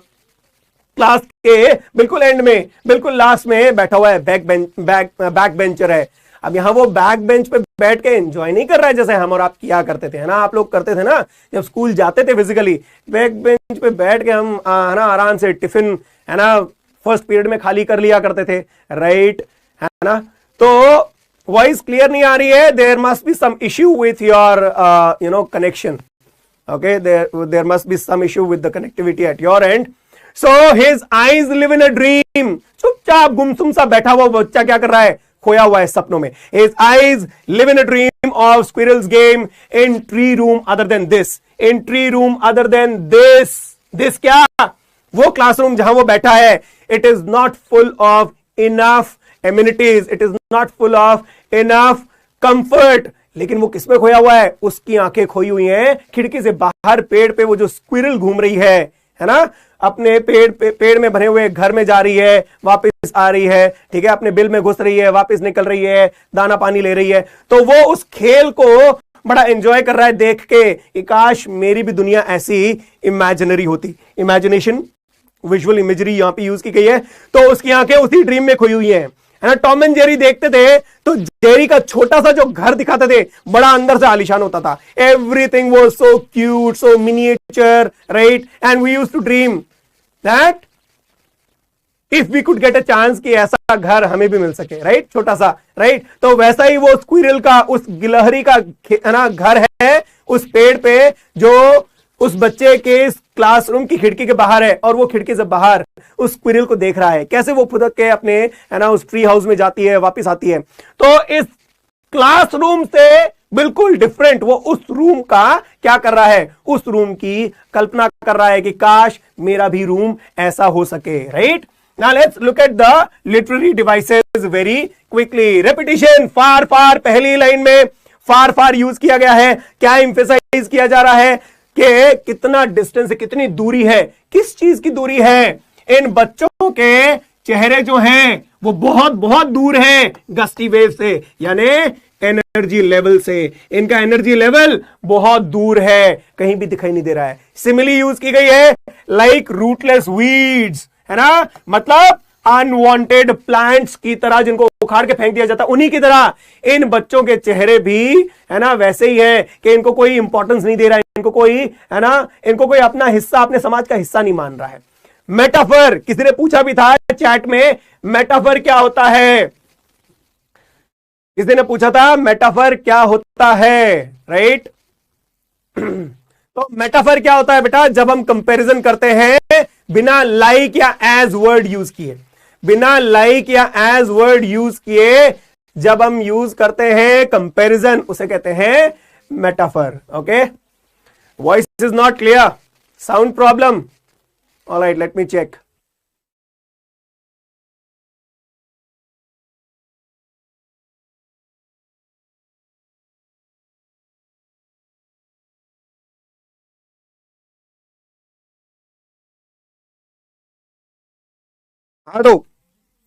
क्लास के बिल्कुल एंड में, बिल्कुल लास्ट में बैठा हुआ है, बैक बेंचर है। अब यहां वो बैक बेंच पे बैठ के एंजॉय नहीं कर रहा है जैसे हम और आप किया करते थे, है ना, आप लोग करते थे ना जब स्कूल जाते थे फिजिकली, बैक बेंच पे बैठ के हम है ना आराम से टिफिन है ना फर्स्ट पीरियड में खाली कर लिया करते थे, राइट, है ना? तो वॉइस क्लियर नहीं आ रही है, there must be some issue with your connection. Okay, there must be some issue with the connectivity at your end. So his eyes live in a dream. चुपचाप गुमसुम सा बैठा हुआ बच्चा क्या कर रहा है? खोया हुआ है सपनों में. His eyes live in a dream of squirrel's game in tree room other than this. In tree room other than this. This क्या? वो क्लासरूम जहां वो बैठा है. It is not full of enough amenities. It is not full of enough comfort. लेकिन वो किसमें खोया हुआ है? उसकी आंखें खोई हुई हैं खिड़की से बाहर. पेड़ पे वो जो स्क्विरल घूम रही है ना, अपने पेड़ में भरे हुए घर में जा रही है, वापस आ रही है, ठीक है, अपने बिल में घुस रही है, वापस निकल रही है, दाना पानी ले रही है. तो वो उस खेल को बड़ा एंजॉय कर रहा है देख के कि काश मेरी भी दुनिया ऐसी इमेजिनरी होती. इमेजिनेशन, विजुअल इमेजरी यहां पे यूज की गई है. तो उसकी आंखें उसी ड्रीम में खोई हुई हैं, है ना? टॉम एंड जेरी देखते थे तो जेरी का छोटा सा जो घर दिखाते थे बड़ा अंदर से आलीशान होता था. Everything was so cute, so miniature, right? And we used to dream that if we could get a chance कि ऐसा घर हमें भी मिल सके, राइट? छोटा सा, राइट? तो वैसा ही वो स्क्विरल का, उस गिलहरी का, है ना, घर है उस पेड़ पे जो उस बच्चे के क्लासरूम की खिड़की के बाहर है. और वो खिड़की से बाहर उस स्क्विरल को देख रहा है कैसे वो फुदक के अपने, है ना, उस ट्री हाउस में जाती है, वापस आती है. तो इस क्लासरूम से बिल्कुल डिफरेंट वो उस रूम का क्या कर रहा है? उस रूम की कल्पना कर रहा है कि काश मेरा भी रूम ऐसा हो सके, right? Now let's look at the literary devices very quickly. Repetition, far far, पहली लाइन में far far यूज किया गया है. क्या emphasize किया जा रहा है? कि कितना डिस्टेंस है, कितनी दूरी है. किस चीज की दूरी है? इन बच्चों के चेहरे जो हैं वो बहुत बहुत दूर हैं गस्टी वेव से, यानी एनर्जी लेवल से. इनका एनर्जी लेवल बहुत दूर है, कहीं भी दिखाई नहीं दे रहा है. सिमिली यूज की गई है, लाइक रूटलेस वीड्स, है ना, मतलब अनवांटेड प्लांट्स की तरह जिनको उखाड़ के फेंक दिया जाता है, उन्हीं की तरह इन बच्चों के चेहरे भी, है ना, वैसे ही है कि इनको कोई इंपॉर्टेंस नहीं दे रहा है, इनको कोई, है ना, इनको कोई अपना हिस्सा, अपने समाज का हिस्सा नहीं मान रहा है. मेटाफर, किसी ने पूछा भी था चैट में, मेटाफर क्या होता है? किसी ने पूछा था मेटाफर क्या होता है, राइट? तो मेटाफर क्या होता है बेटा? जब हम कंपैरिजन करते हैं बिना लाइक या एज वर्ड यूज किए, बिना लाइक या एज वर्ड यूज किए जब हम यूज करते हैं कंपैरिजन, उसे कहते हैं metaphor. Okay, voice is not clear, sound problem? Alright, let me check. हाँ तो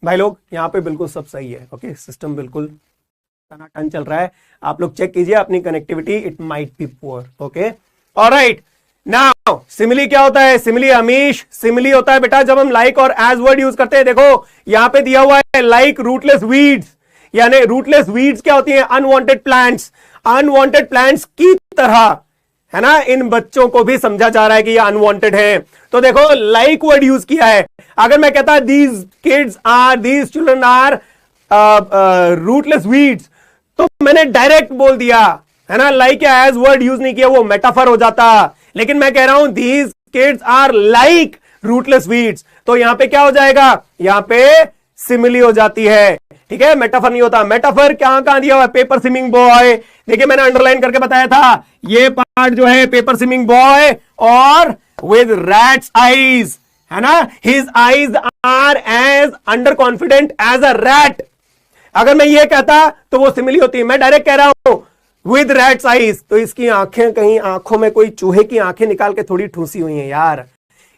भाई लोग यहां पे बिल्कुल सब सही है. ओके, सिस्टम बिल्कुल टनाटन चल रहा है. आप लोग चेक कीजिए अपनी connectivity, it might be poor. Okay, alright. Now simile क्या होता है? सिमिली अमीश, सिमिली होता है बेटा जब हम लाइक और एज वर्ड यूज करते हैं. देखो यहां पे दिया हुआ है लाइक रूटलेस वीड्स, यानी रूटलेस वीड्स क्या होती हैं? Unwanted plants. अनवांटेड प्लांट्स की तरह, है ना, इन बच्चों को भी समझा जा रहा है कि ये अनवांटेड है. तो देखो लाइक वर्ड यूज किया है. अगर मैं कहता these kids are, these children are rootless weeds, तो मैंने डायरेक्ट बोल दिया, है ना, लाइक या एज वर्ड यूज नहीं किया, वो मेटाफर हो जाता. लेकिन मैं कह रहा हूं these kids are like rootless weeds, तो यहां पे क्या हो जाएगा? यहां पे सिमिली हो जाती है. ठीक है, मेटाफर नहीं होता. मेटाफर कहां दिया हुआ है? Paper seeming boy. देखिए मैंने अंडरलाइन करके बताया था, ये पार्ट जो है पेपर स्विमिंग बॉय और विद रैट्स आईज, है ना, his eyes are as under confident as a rat. अगर मैं ये कहता तो वो सिमिली होती. मैं डायरेक्ट कह रहा हूं विद रैट्स आईज, तो इसकी आंखें, कहीं आंखों में कोई चूहे की आंखें निकाल के थोड़ी ठूसी हुई हैं यार.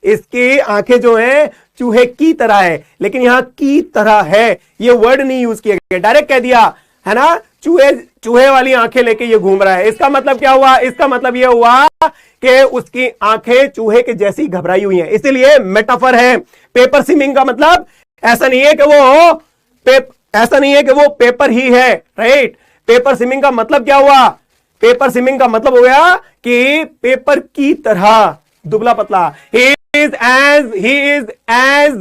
इसकी आंखें जो हैं चूहे की तरह है, लेकिन यहां की तरह है, ये वर्ड नहीं यूज किया गया, डायरेक्ट कह दिया, है ना, चूहे वाली आंखें लेके ये घूम रहा है. इसका मतलब क्या हुआ? इसका मतलब ये हुआ कि उसकी आंखें चूहे के जैसी घबराई हुई हैं, इसीलिए मेटाफर है. पेपर स्विमिंग का मतलब ऐसा नहीं है कि वो पेपर ही है, राइट? पेपर स्विमिंग का मतलब क्या हुआ? पेपर स्विमिंग का मतलब हो गया कि पेपर की तरह दुबला पतला. He is as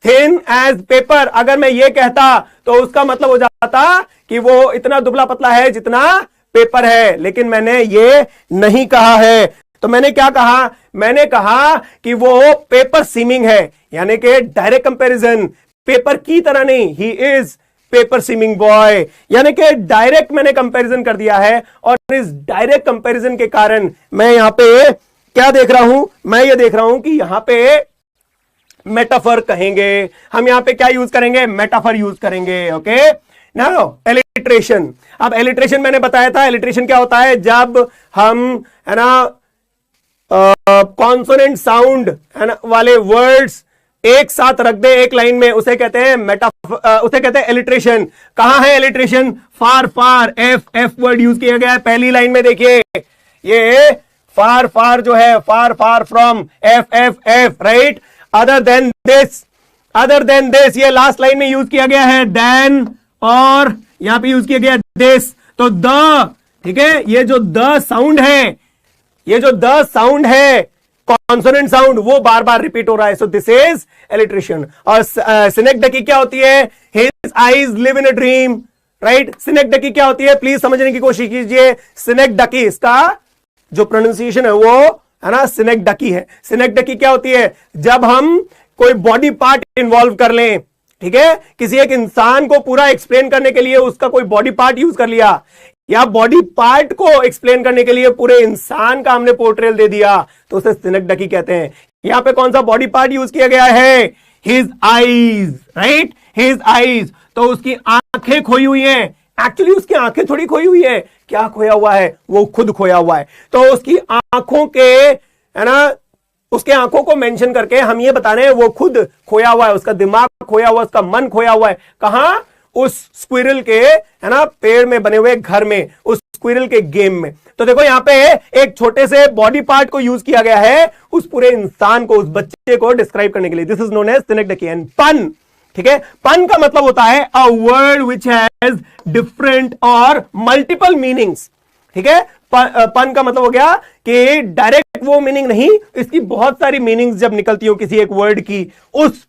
thin as paper, अगर मैं ये कहता तो उसका मतलब हो जाता कि वो इतना दुबला पतला है जितना पेपर है, लेकिन मैंने ये नहीं कहा है। तो मैंने क्या कहा? मैंने कहा कि वो पेपर सीमिंग है, यानी कि डायरेक्ट कंपैरिजन, पेपर की तरह नहीं, he is paper seeming boy, यानी कि डायरेक्ट मैंने कंपैरिजन कर दिया है। और इस डायरेक्ट कंपैरिजन के कारण मैं यहां पे क्या देख रहा हूं? मैं ये देख रहा हूं कि यहां पे मेटाफर कहेंगे हम, यहां पे क्या यूज करेंगे? मेटाफर यूज करेंगे। ओके ना, एलिट्रेशन। अब एलिट्रेशन मैंने बताया था, एलिट्रेशन क्या होता है? जब हम है ना कॉन्सोनेंट साउंड है ना वाले वर्ड्स एक साथ रख दे एक लाइन में, उसे कहते हैं उसे कहते हैं एलिट्रेशन। कहां है एलिट्रेशन? फार फार, एफ वर्ड यूज किया गया है पहली लाइन में। देखिए ये फार फार जो है, far far from, F right. Other than this, ये लास्ट लाइन में यूज किया गया है देन, और यहां पे यूज किया गया दिस। तो द, ठीक है, ये जो द साउंड है, ये जो द साउंड है कॉन्सोनेंट साउंड, वो बार बार रिपीट हो रहा है। So this is alliteration. और सिनेक्डकी क्या होती है? His eyes live in a dream, right. Synecdoche क्या होती है? प्लीज समझने की कोशिश कीजिए। सिनेक्डकी, इसका जो प्रोनाउंसिएशन है वो है ना सिनेक्डकी है। सिनेक्डकी क्या होती है? जब हम कोई बॉडी पार्ट इन्वॉल्व कर लें, ठीक है, किसी एक इंसान को पूरा एक्सप्लेन करने के लिए उसका कोई बॉडी पार्ट यूज कर लिया, या बॉडी पार्ट को एक्सप्लेन करने के लिए पूरे इंसान का हमने पोर्ट्रेल दे दिया, तो उसे सिनेक्डकी कहते हैं। यहां पे कौन सा बॉडी पार्ट यूज किया गया है? His eyes, right, his eyes. तो उसकी आंखें खोई हुई हैं। एक्चुअली उसकी आंखें थोड़ी खोई हुई है, क्या खोया हुआ है? वो खुद खोया हुआ है। तो उसकी आंखों के, है ना, उसके आंखों को मेंशन करके हम ये बता रहे हैं वो खुद खोया हुआ है, उसका दिमाग खोया हुआ है, उसका मन खोया हुआ है। कहां? उस स्क्विरल के, है ना, पेड़ में बने हुए घर में, उस स्क्विरल के गेम में। तो देखो यहां पे एक छोटे से बॉडी पार्ट को यूज किया गया है उस पूरे इंसान को, उस बच्चे को डिस्क्राइब करने के लिए। This is known as synecdoche. And pun, ठीक है, पन का मतलब होता है a word which has different और मल्टीपल मीनिंग्स, ठीक है। पन का मतलब हो गया कि डायरेक्ट वो मीनिंग नहीं, इसकी बहुत सारी मीनिंग्स जब निकलती हो किसी एक वर्ड की, उस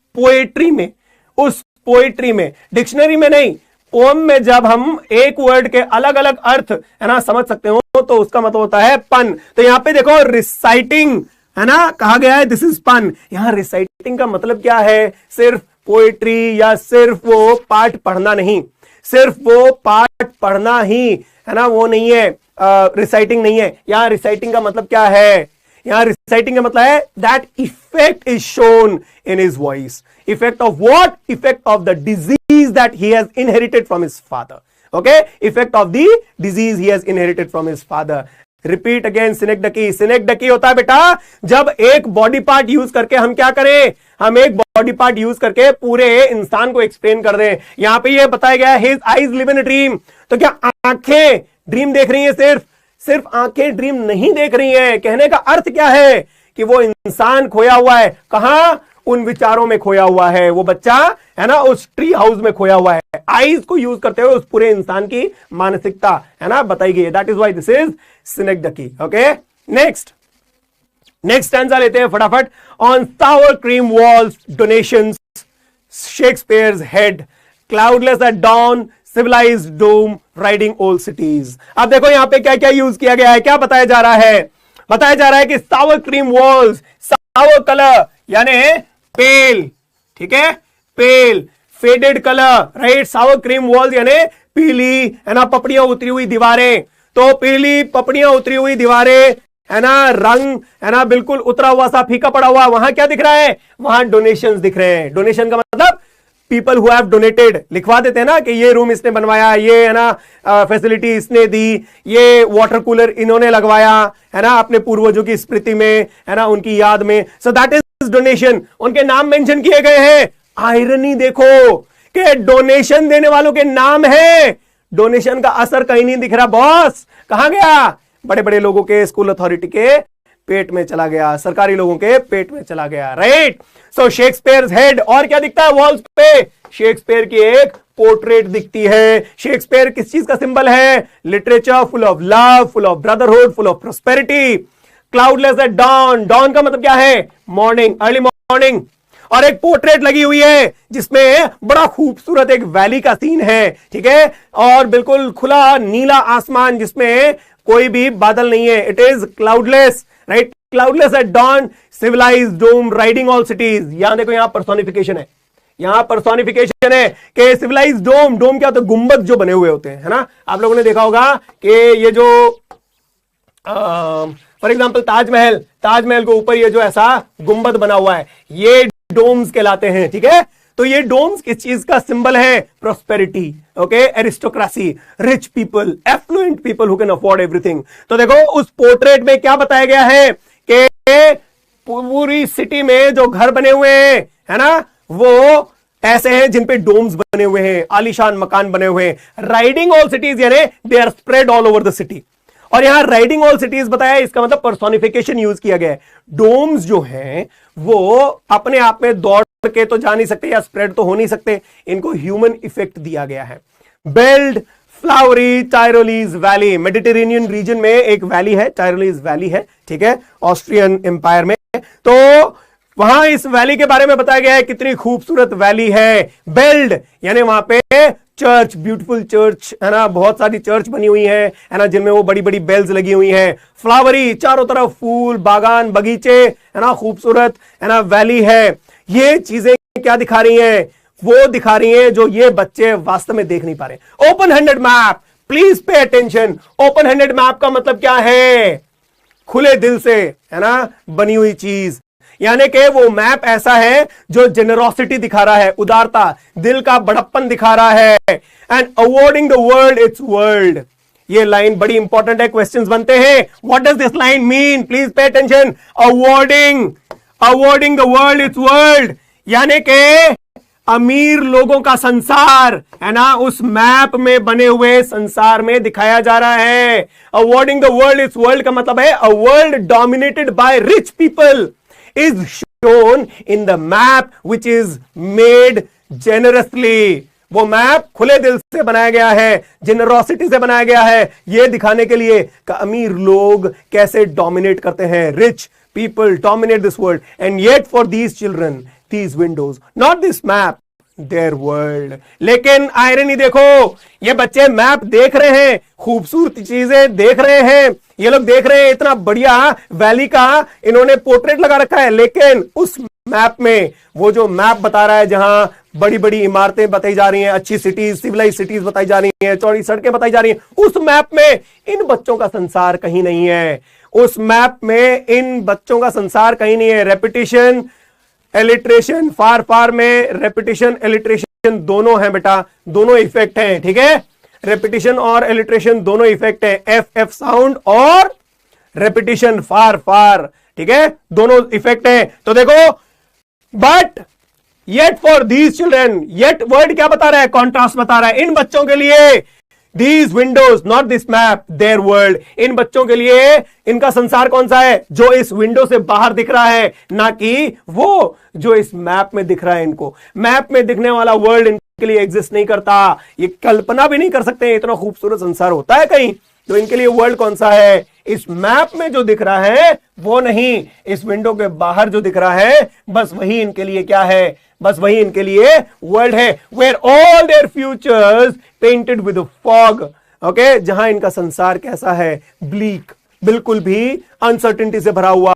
पोएट्री में, डिक्शनरी में नहीं, पोम में जब हम एक वर्ड के अलग अलग अर्थ, है ना, समझ सकते हो, तो उसका मतलब होता है पन। तो यहां पे देखो रिसाइटिंग, है ना, कहा गया है दिस इज पन। यहां रिसाइटिंग का मतलब क्या है? सिर्फ पोएट्री या सिर्फ वो पाठ पढ़ना नहीं, सिर्फ वो पाठ पढ़ना ही, है ना, वो नहीं है, रिसाइटिंग नहीं है। यहां रिसाइटिंग का मतलब क्या है? यहां रिसाइटिंग का मतलब है that effect is shown in his voice. Effect of what? Effect of the disease that he has inherited from his father. Okay, effect of the disease he has inherited from his father. Repeat again, synecdoche. Synecdoche होता है बेटा जब एक body part use करके हम क्या करें? हम एक बॉडी पार्ट यूज करके पूरे इंसान को एक्सप्लेन कर दें। यहां पे ये बताया गया है his eyes live in a dream. तो क्या आंखें ड्रीम देख रही है? सिर्फ आंखें ड्रीम नहीं देख रही हैं। कहने का अर्थ क्या है? कि वो इंसान खोया हुआ है। कहां? उन विचारों में खोया हुआ है। वो बच्चा, है ना, उस ट्री हाउस में खोया हुआ है। आईज को यूज करते हुए उस पूरे इंसान की मानसिकता, है ना, बताई गई है। That is why this is synecdoche. Okay, next stanza लेते हैं फटाफट। On sour cream walls donations, Shakespeare's head, cloudless at dawn, civilized doom, riding old cities. अब देखो यहां पे क्या क्या यूज किया गया है, क्या बताया जा रहा है? बताया जा रहा है कि sour cream walls, sour colour यानी पेल, ठीक है, pale faded colour, right. Sour cream walls यानी पीली, है ना, पपड़ियां उतरी हुई दीवारें। तो पीली पपड़ियां उतरी हुई दीवारें, है ना, रंग, है ना, बिल्कुल उतरा हुआ सा, फीका पड़ा हुआ। वहां क्या दिख रहा है? वहां डोनेशंस दिख रहे हैं। डोनेशन का मतलब पीपल हु हैव डोनेटेड। लिखवा देते हैं ना कि ये रूम इसने बनवाया, ये, है ना, फैसिलिटी इसने दी, ये वाटर कूलर इन्होंने लगवाया, है ना, अपने पूर्वजों की स्मृति में, है ना, उनकी याद में। So that is donation. उनके नाम मेंशन किए गए हैं। आयरनी देखो कि डोनेशन देने वालों के नाम है। डोनेशन का असर कहीं नहीं दिख रहा बॉस। कहां गया? बड़े बड़े लोगों के, स्कूल अथॉरिटी के पेट में चला गया, सरकारी लोगों के पेट में चला गया, राइट। सो शेक्सपियर्स हेड। और क्या दिखता है वॉल्स पे? शेक्सपियर की एक पोर्ट्रेट दिखती है। शेक्सपियर किस चीज का सिंबल है? Literature, full of love, full of brotherhood, full of prosperity. Cloudless at dawn. Dawn का मतलब क्या है? Morning, early morning. और एक पोर्ट्रेट लगी हुई है जिसमें बड़ा खूबसूरत एक वैली का सीन है, ठीक है, और बिल्कुल खुला नीला आसमान जिसमें कोई भी बादल नहीं है। It is cloudless, right, cloudless at dawn, civilised dome riding all cities. यहां देखो, यहां पर्सोनिफिकेशन है, यहां पर्सोनिफिकेशन है कि सिविलाइज डोम, डोम क्या होता है, गुंबद जो बने हुए होते हैं, है ना। आप लोगों ने देखा होगा कि ये जो फॉर एग्जांपल ताजमहल, ताजमहल के ऊपर ये जो ऐसा गुंबद बना हुआ है, ये डोम्स कहलाते हैं, ठीक है। तो ये डोम्स किस चीज का सिंबल है, prosperity, okay, aristocracy, rich people, affluent people who can afford everything. तो देखो उस पोर्ट्रेट में क्या बताया गया है कि पूरी सिटी में जो घर बने हुए हैं, है ना, वो ऐसे हैं जिन पे डोम्स बने हुए हैं, आलीशान मकान बने हुए हैं। राइडिंग ऑल सिटीज यानी they are spread all over the city. और यहां राइडिंग ऑल सिटीज बताया, इसका मतलब पर्सोनिफिकेशन यूज किया गया है। डोम्स जो हैं वो अपने आप में दौड़ के तो जा नहीं सकते या स्प्रेड तो हो नहीं सकते, इनको ह्यूमन इफेक्ट दिया गया है। बेल्ड flowery Tyrolese valley, Mediterranean reason में एक वैली है, टायरोलीज वैली है, ठीक है, ऑस्ट्रियन एम्पायर में। तो वहां इस वैली के बारे में बताया गया है, कितनी खूबसूरत वैली है। बेल्ड यानी वहां पे चर्च, ब्यूटीफुल चर्च, है ना, बहुत सारी चर्च बनी हुई है ना, जिनमें वो बड़ी बड़ी बेल्स लगी हुई हैं। फ्लावरी, चारों तरफ फूल, बागान, बगीचे, है ना, खूबसूरत, है ना, वैली है। ये चीजें क्या दिखा रही हैं, वो दिखा रही हैं जो ये बच्चे वास्तव में देख नहीं पा रहे। Open handed map, please pay attention. Open handed map का मतलब क्या है, खुले दिल से, है ना, बनी हुई चीज, यानी कि वो मैप ऐसा है जो जेनरोसिटी दिखा रहा है, उदारता, दिल का बड़प्पन दिखा रहा है। And awarding the world its world, ये लाइन बड़ी इंपॉर्टेंट है, क्वेश्चंस बनते हैं। What does this line mean, please pay attention. Awarding the world its world यानी कि अमीर लोगों का संसार, है ना, उस मैप में बने हुए संसार में दिखाया जा रहा है। Awarding the world its world का मतलब है a world dominated by rich people is shown in the map which is made generously। वो मैप खुले दिल से बनाया गया है, जेनरोसिटी से बनाया गया है, ये दिखाने के लिए कि अमीर लोग कैसे डोमिनेट करते हैं। Rich people dominate this world and yet for these children these windows, not this map, their world. लेकिन आयरनी देखो, ये बच्चे मैप देख रहे हैं, खूबसूरत चीजें देख रहे हैं, ये लोग देख रहे हैं इतना बढ़िया वैली का इन्होंने पोर्ट्रेट लगा रखा है, लेकिन उस मैप में वो जो मैप बता रहा है जहां बड़ी बड़ी इमारतें बताई जा रही हैं, अच्छी सिटीज, सिविलाइज सिटीज बताई जा रही हैं, चौड़ी सड़कें बताई जा रही हैं, उस मैप में इन बच्चों का संसार कहीं नहीं है। उस मैप में इन बच्चों का संसार कहीं नहीं है। रेपिटेशन, एलिट्रेशन, फार फार में रेपिटेशन एलिट्रेशन दोनों हैं बेटा, दोनों इफेक्ट हैं, ठीक है। रेपिटेशन और एलिट्रेशन दोनों इफेक्ट है, एफ एफ साउंड और रेपिटेशन फार फार, ठीक है, दोनों इफेक्ट है। तो देखो, but yet for these children, yet word क्या बता रहा है, कॉन्ट्रास्ट बता रहा है। इन बच्चों के लिए these windows not this map their world, इन बच्चों के लिए इनका संसार कौन सा है, जो इस विंडो से बाहर दिख रहा है, ना कि वो जो इस मैप में दिख रहा है। इनको मैप में दिखने वाला वर्ल्ड इनके लिए एग्जिस्ट नहीं करता, ये कल्पना भी नहीं कर सकते इतना खूबसूरत संसार होता है कहीं। तो इनके लिए वर्ल्ड कौन सा है, इस मैप में जो दिख रहा है वो नहीं, इस विंडो के बाहर जो दिख रहा है बस वही इनके लिए क्या है, बस वही इनके लिए वर्ल्ड है। Where all their futures painted with fog, okay, जहां इनका संसार कैसा है, ब्लीक, बिल्कुल भी अनसर्टेनिटी से भरा हुआ,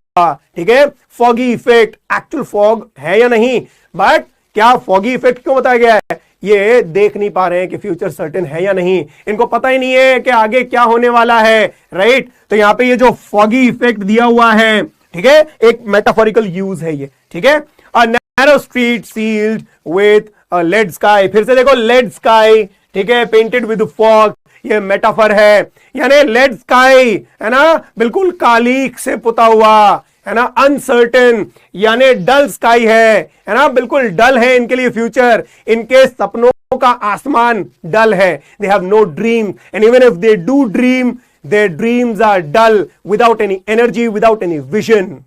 ठीक है। फॉगी इफेक्ट, एक्चुअल फॉग है या नहीं, बट क्या फॉगी इफेक्ट क्यों बताया गया है, ये देख नहीं पा रहे हैं कि फ्यूचर सर्टेन है या नहीं, इनको पता ही नहीं है कि आगे क्या होने वाला है, राइट। तो यहां पे ये जो फॉगी इफेक्ट दिया हुआ है, ठीक है, एक मेटाफोरिकल यूज है ये, ठीक है। A narrow street sealed with a lead sky, फिर से देखो लेड स्काई, ठीक है, पेंटेड विद फॉग, ये मेटाफर है, यानी लेड स्काई, है ना, बिल्कुल कालीक से पुता हुआ, है ना, अनसर्टेन यानी डल स्काई है ना, बिल्कुल डल है इनके लिए फ्यूचर, इनके सपनों का आसमान डल है। They have no dream and even if they do dream, their dreams are dull, without any energy, without any vision,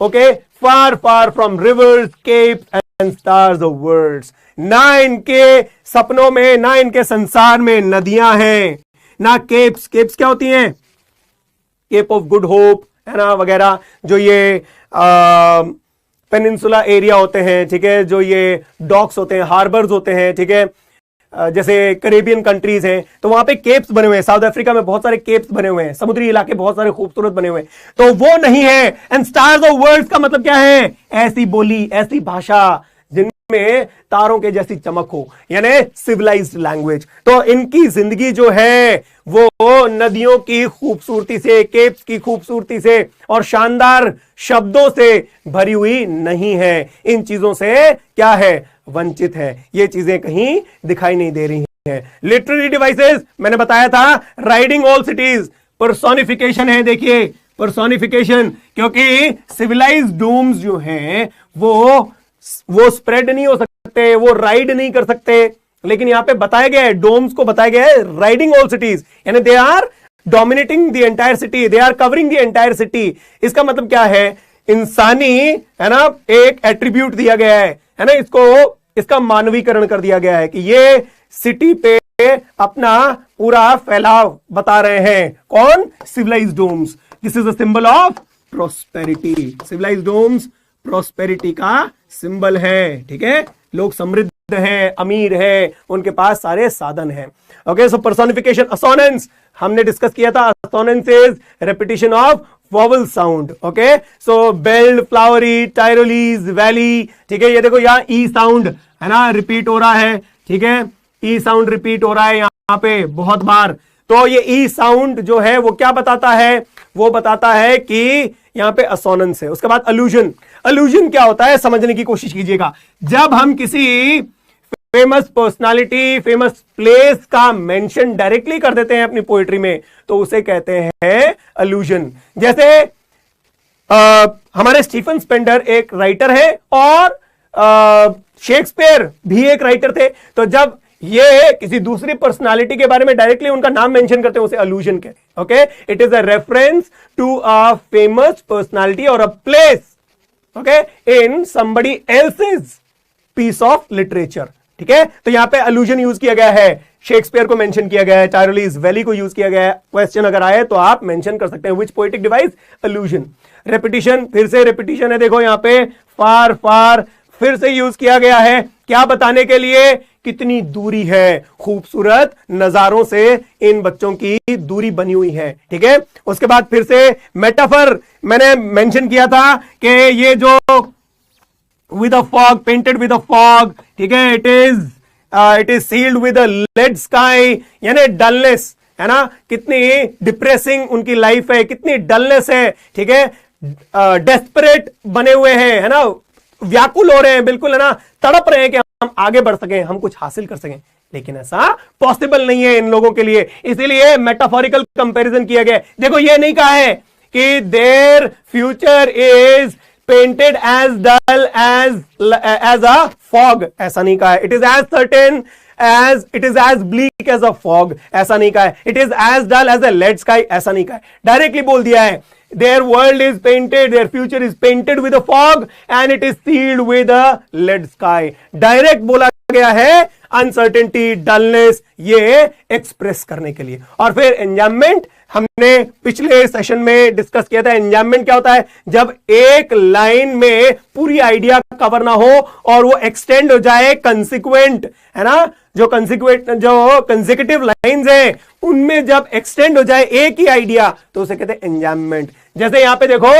okay, far far from rivers, capes and stars of worlds. ना इनके सपनों में, ना इनके संसार में नदियां हैं, ना केप्स, केप्स क्या होती हैं, केप ऑफ गुड होप, है ना, वगैरह, जो ये पेनिनसुला एरिया होते हैं, ठीक है, जो ये डॉक्स होते हैं, हार्बर्स होते हैं, ठीक है, जैसे करेबियन कंट्रीज हैं, तो वहां पे केप्स बने हुए हैं। साउथ अफ्रीका में बहुत सारे केप्स बने हुए हैं, समुद्री इलाके बहुत सारे खूबसूरत बने हुए हैं, तो वो नहीं है। एंड स्टार्स ऑफ वर्ल्ड्स का मतलब क्या है? ऐसी बोली, ऐसी भाषा जिनमें तारों के जैसी चमक हो, यानी सिविलाइज्ड लैंग्वेज। तो इनकी जिंदगी जो है वो नदियों की खूबसूरती से, केप्स की खूबसूरती से और शानदार शब्दों से भरी हुई नहीं है। इन चीजों से क्या है? वंचित है। ये चीजें कहीं दिखाई नहीं दे रही हैं। लिटरेरी डिवाइसेस मैंने बताया था, राइडिंग ऑल सिटीज, पर्सोनिफिकेशन है। देखिए पर्सोनिफिकेशन, क्योंकि सिविलाइज्ड डोम्स जो हैं वो स्प्रेड नहीं हो सकते, वो राइड नहीं कर सकते, लेकिन यहां पे बताया गया है, डोम्स को बताया गया है राइडिंग ऑल सिटीज, यानी they are dominating the entire city, they are covering the entire city. इसका मतलब क्या है? इंसानी, है ना, एक एट्रीब्यूट दिया गया है ना, इसका मानवीकरण कर दिया गया है कि ये सिटी पे अपना पूरा फैलाव बता रहे हैं। कौन? Civilised domes. This is a symbol of prosperity. Civilised domes prosperity का सिंबल है, ठीक है। लोग समृद्ध हैं, अमीर हैं, उनके पास सारे साधन हैं। ओके, सो पर्सोनिफिकेशन। असोनेंस हमने डिस्कस किया था। Assonance is repetition of vowel sound. Okay, so belled, flowery, Tyrolese, valley, ठीक है। ये देखो यहां ई साउंड है ना, रिपीट हो रहा है, ठीक है, ई साउंड रिपीट हो रहा है यहां पे बहुत बार। तो ये ई साउंड जो है वो क्या बताता है? वो बताता है कि यहां पे असोनेंस है। उसके बाद अलूजन। अलूजन क्या होता है समझने की कोशिश कीजिएगा। जब हम किसी फेमस पर्सनालिटी, फेमस प्लेस का मेंशन डायरेक्टली कर देते हैं अपनी पोएट्री में, तो उसे कहते हैं अलूजन। जैसे हमारे स्टीफन स्पेंडर एक राइटर है और शेक्सपियर भी एक राइटर थे। तो जब ये किसी दूसरी पर्सनालिटी के बारे में डायरेक्टली उनका नाम मेंशन करते हैं, उसे अलूजन कहते हैं। Okay, it is a reference to a famous personality और a place, okay, in somebody else's piece of literature, ठीक है। तो यहां पे अलूजन यूज किया गया है, शेक्सपियर को मेंशन किया गया है, टायरोलीज वैली को यूज किया गया है। क्वेश्चन अगर आए तो आप मेंशन कर सकते हैं विच पोएटिक डिवाइस? अलूजन। रेपिटिशन, फिर से रेपिटिशन है, देखो यहां पे फार फार फिर से यूज किया गया है, क्या बताने के लिए? कितनी दूरी है, खूबसूरत नजारों से इन बच्चों की दूरी बनी हुई है, ठीक है। उसके बाद फिर से मेटाफर मैंने मेंशन किया था कि ये जो with a fog, painted with a fog, ठीक है, it is sealed with a lead sky, यानी डलनेस, है ना, कितनी डिप्रेसिंग उनकी लाइफ है, कितनी डलनेस है, ठीक है, डेस्परेट बने हुए हैं, है ना, व्याकुल हो रहे हैं, बिल्कुल, है ना, तड़प रहे हैं कि हम आगे बढ़ सकें, हम कुछ हासिल कर सकें, लेकिन ऐसा पॉसिबल नहीं है इन लोगों के लिए। इसीलिए मेटाफोरिकल कंपैरिजन किया गया। देखो ये नहीं कहा है कि their future is painted as dull as a fog, ऐसा नहीं कहा है। It is as certain as, it is as bleak as a fog, ऐसा नहीं कहा है। It is as dull as a lead sky, ऐसा नहीं कहा है। डायरेक्टली बोल दिया है, their world is painted, their future is painted with a fog and it is sealed with a lead sky. Direct बोला गया है अनसर्टेनिटी, डलनेस, ये एक्सप्रेस करने के लिए। और फिर एंजाममेंट, हमने पिछले सेशन में डिस्कस किया था। एंजाममेंट क्या होता है? जब एक लाइन में पूरी आइडिया कवर ना हो और वो एक्सटेंड हो जाए कंसिक्वेंट, है ना, जो कंसेक्यूटिव लाइंस हैं उनमें जब एक्सटेंड हो जाए एक ही आइडिया, तो उसे कहते हैं एंजाममेंट। जैसे यहां पे देखो,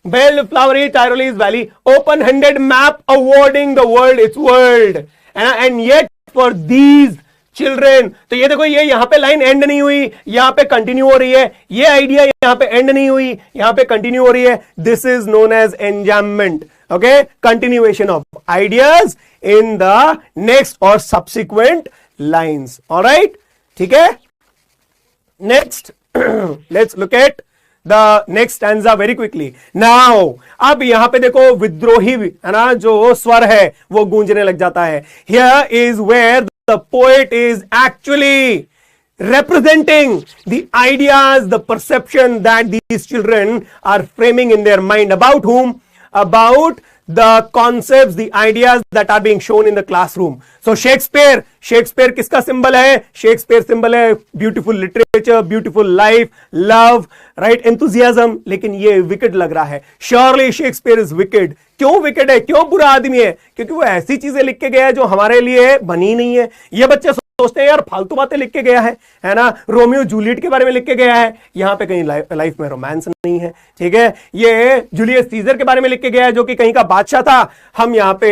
belled, flowery, Tyrolese valley, open handed map awarding the world its world, and yet for these children. तो ये देखो, ये यहां पे लाइन एंड नहीं हुई, यहां पे कंटिन्यू हो रही है। ये आइडिया यहां पे एंड नहीं हुई, यहां पे कंटिन्यू हो रही है। This is known as enjambment. Okay, continuation of ideas in the next और सब्सिक्वेंट लाइन्स। ऑलराइट, ठीक है। Next let's look at the next stanza very quickly now. अब यहां पे देखो विद्रोही, है ना, जो स्वर है वो गूंजने लग जाता है। Here is where the poet is actually representing the ideas, the perception that these children are framing in their mind. About whom? About the concepts, the ideas that are being shown in the classroom. So Shakespeare किसका symbol है? Shakespeare symbol है beautiful literature, beautiful life, love, right, enthusiasm. लेकिन ये wicked लग रहा है. Surely Shakespeare is wicked. क्यों wicked है? क्यों बुरा आदमी है? क्योंकि वो ऐसी चीजें लिख के गया है जो हमारे लिए बनी नहीं है. ये बच्चे सोचते हैं यार फालतू बातें लिख के गया है ना. रोमियो जूलियट के बारे में लिख के गया है, यहां पे कहीं लाइफ में रोमांस नहीं है. ठीक है, ये जूलियस सीजर के बारे में लिख के गया है जो कि कहीं का बादशाह था. हम यहां पे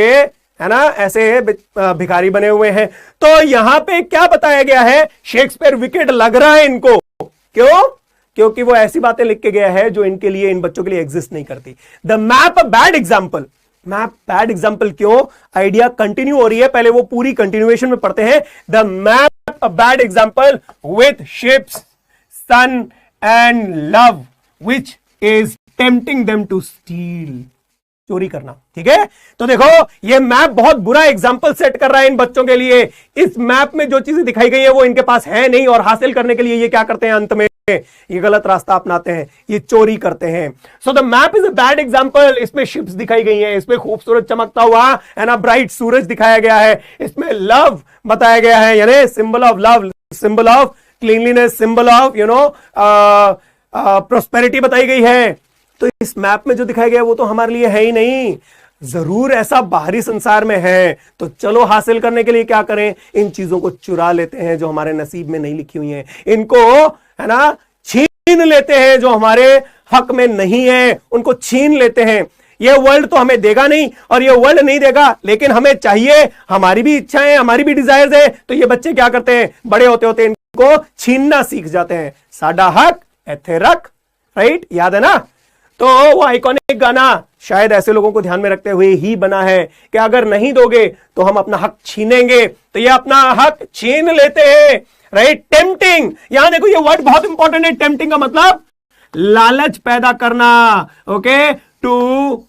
है ना ऐसे भिखारी बने हुए हैं. तो यहां पे क्या बताया गया है? शेक्सपियर विकेट लग रहा है इनको. क्यों? क्योंकि वो ऐसी बातें लिख के गया है जो इनके लिए, इन बच्चों के लिए एग्जिस्ट नहीं करती. The map a bad example. Map bad example क्यों? आइडिया कंटिन्यू हो रही है, पहले वो पूरी कंटिन्यूएशन में पढ़ते हैं. The map a bad example with ships, sun and love which is tempting them to steal. चोरी करना. ठीक है, तो देखो ये मैप बहुत बुरा एग्जाम्पल सेट कर रहा है इन बच्चों के लिए. इस मैप में जो चीजें दिखाई गई है वो इनके पास है नहीं, और हासिल करने के लिए ये क्या करते हैं? अंत में ये गलत रास्ता अपनाते हैं, ये चोरी करते हैं. So the map is a bad example. इसमें शिप्स दिखाई गई हैं, इसमें खूबसूरत चमकता हुआ है ना ब्राइट सूरज दिखाया गया है, इसमें लव बताया गया है, यानी symbol of love, symbol of cleanliness, symbol of prosperity बताई गई है. तो इस मैप में जो दिखाया गया वो तो हमारे लिए है ही नहीं. जरूर ऐसा बाहरी संसार में है, तो चलो हासिल करने के लिए क्या करें? इन चीजों को चुरा लेते हैं जो हमारे नसीब में नहीं लिखी हुई हैं. इनको है ना छीन लेते हैं जो हमारे हक में नहीं है, उनको छीन लेते हैं. ये वर्ल्ड तो हमें देगा नहीं और ये वर्ल्ड नहीं देगा, लेकिन हमें चाहिए, हमारी भी इच्छाएं, हमारी भी डिजायर्स है. तो ये बच्चे क्या करते हैं? बड़े होते होते इनको छीनना सीख जाते हैं. साडा हक एथे रख, राइट, याद है ना? तो वो आइकॉनिक गाना शायद ऐसे लोगों को ध्यान में रखते हुए ही बना है कि अगर नहीं दोगे तो हम अपना हक छीनेंगे. तो ये अपना हक छीन लेते हैं, राइट. टेम्पटिंग, यहां देखो ये वर्ड बहुत इंपॉर्टेंट है. टेम्पटिंग का मतलब लालच पैदा करना. Okay, to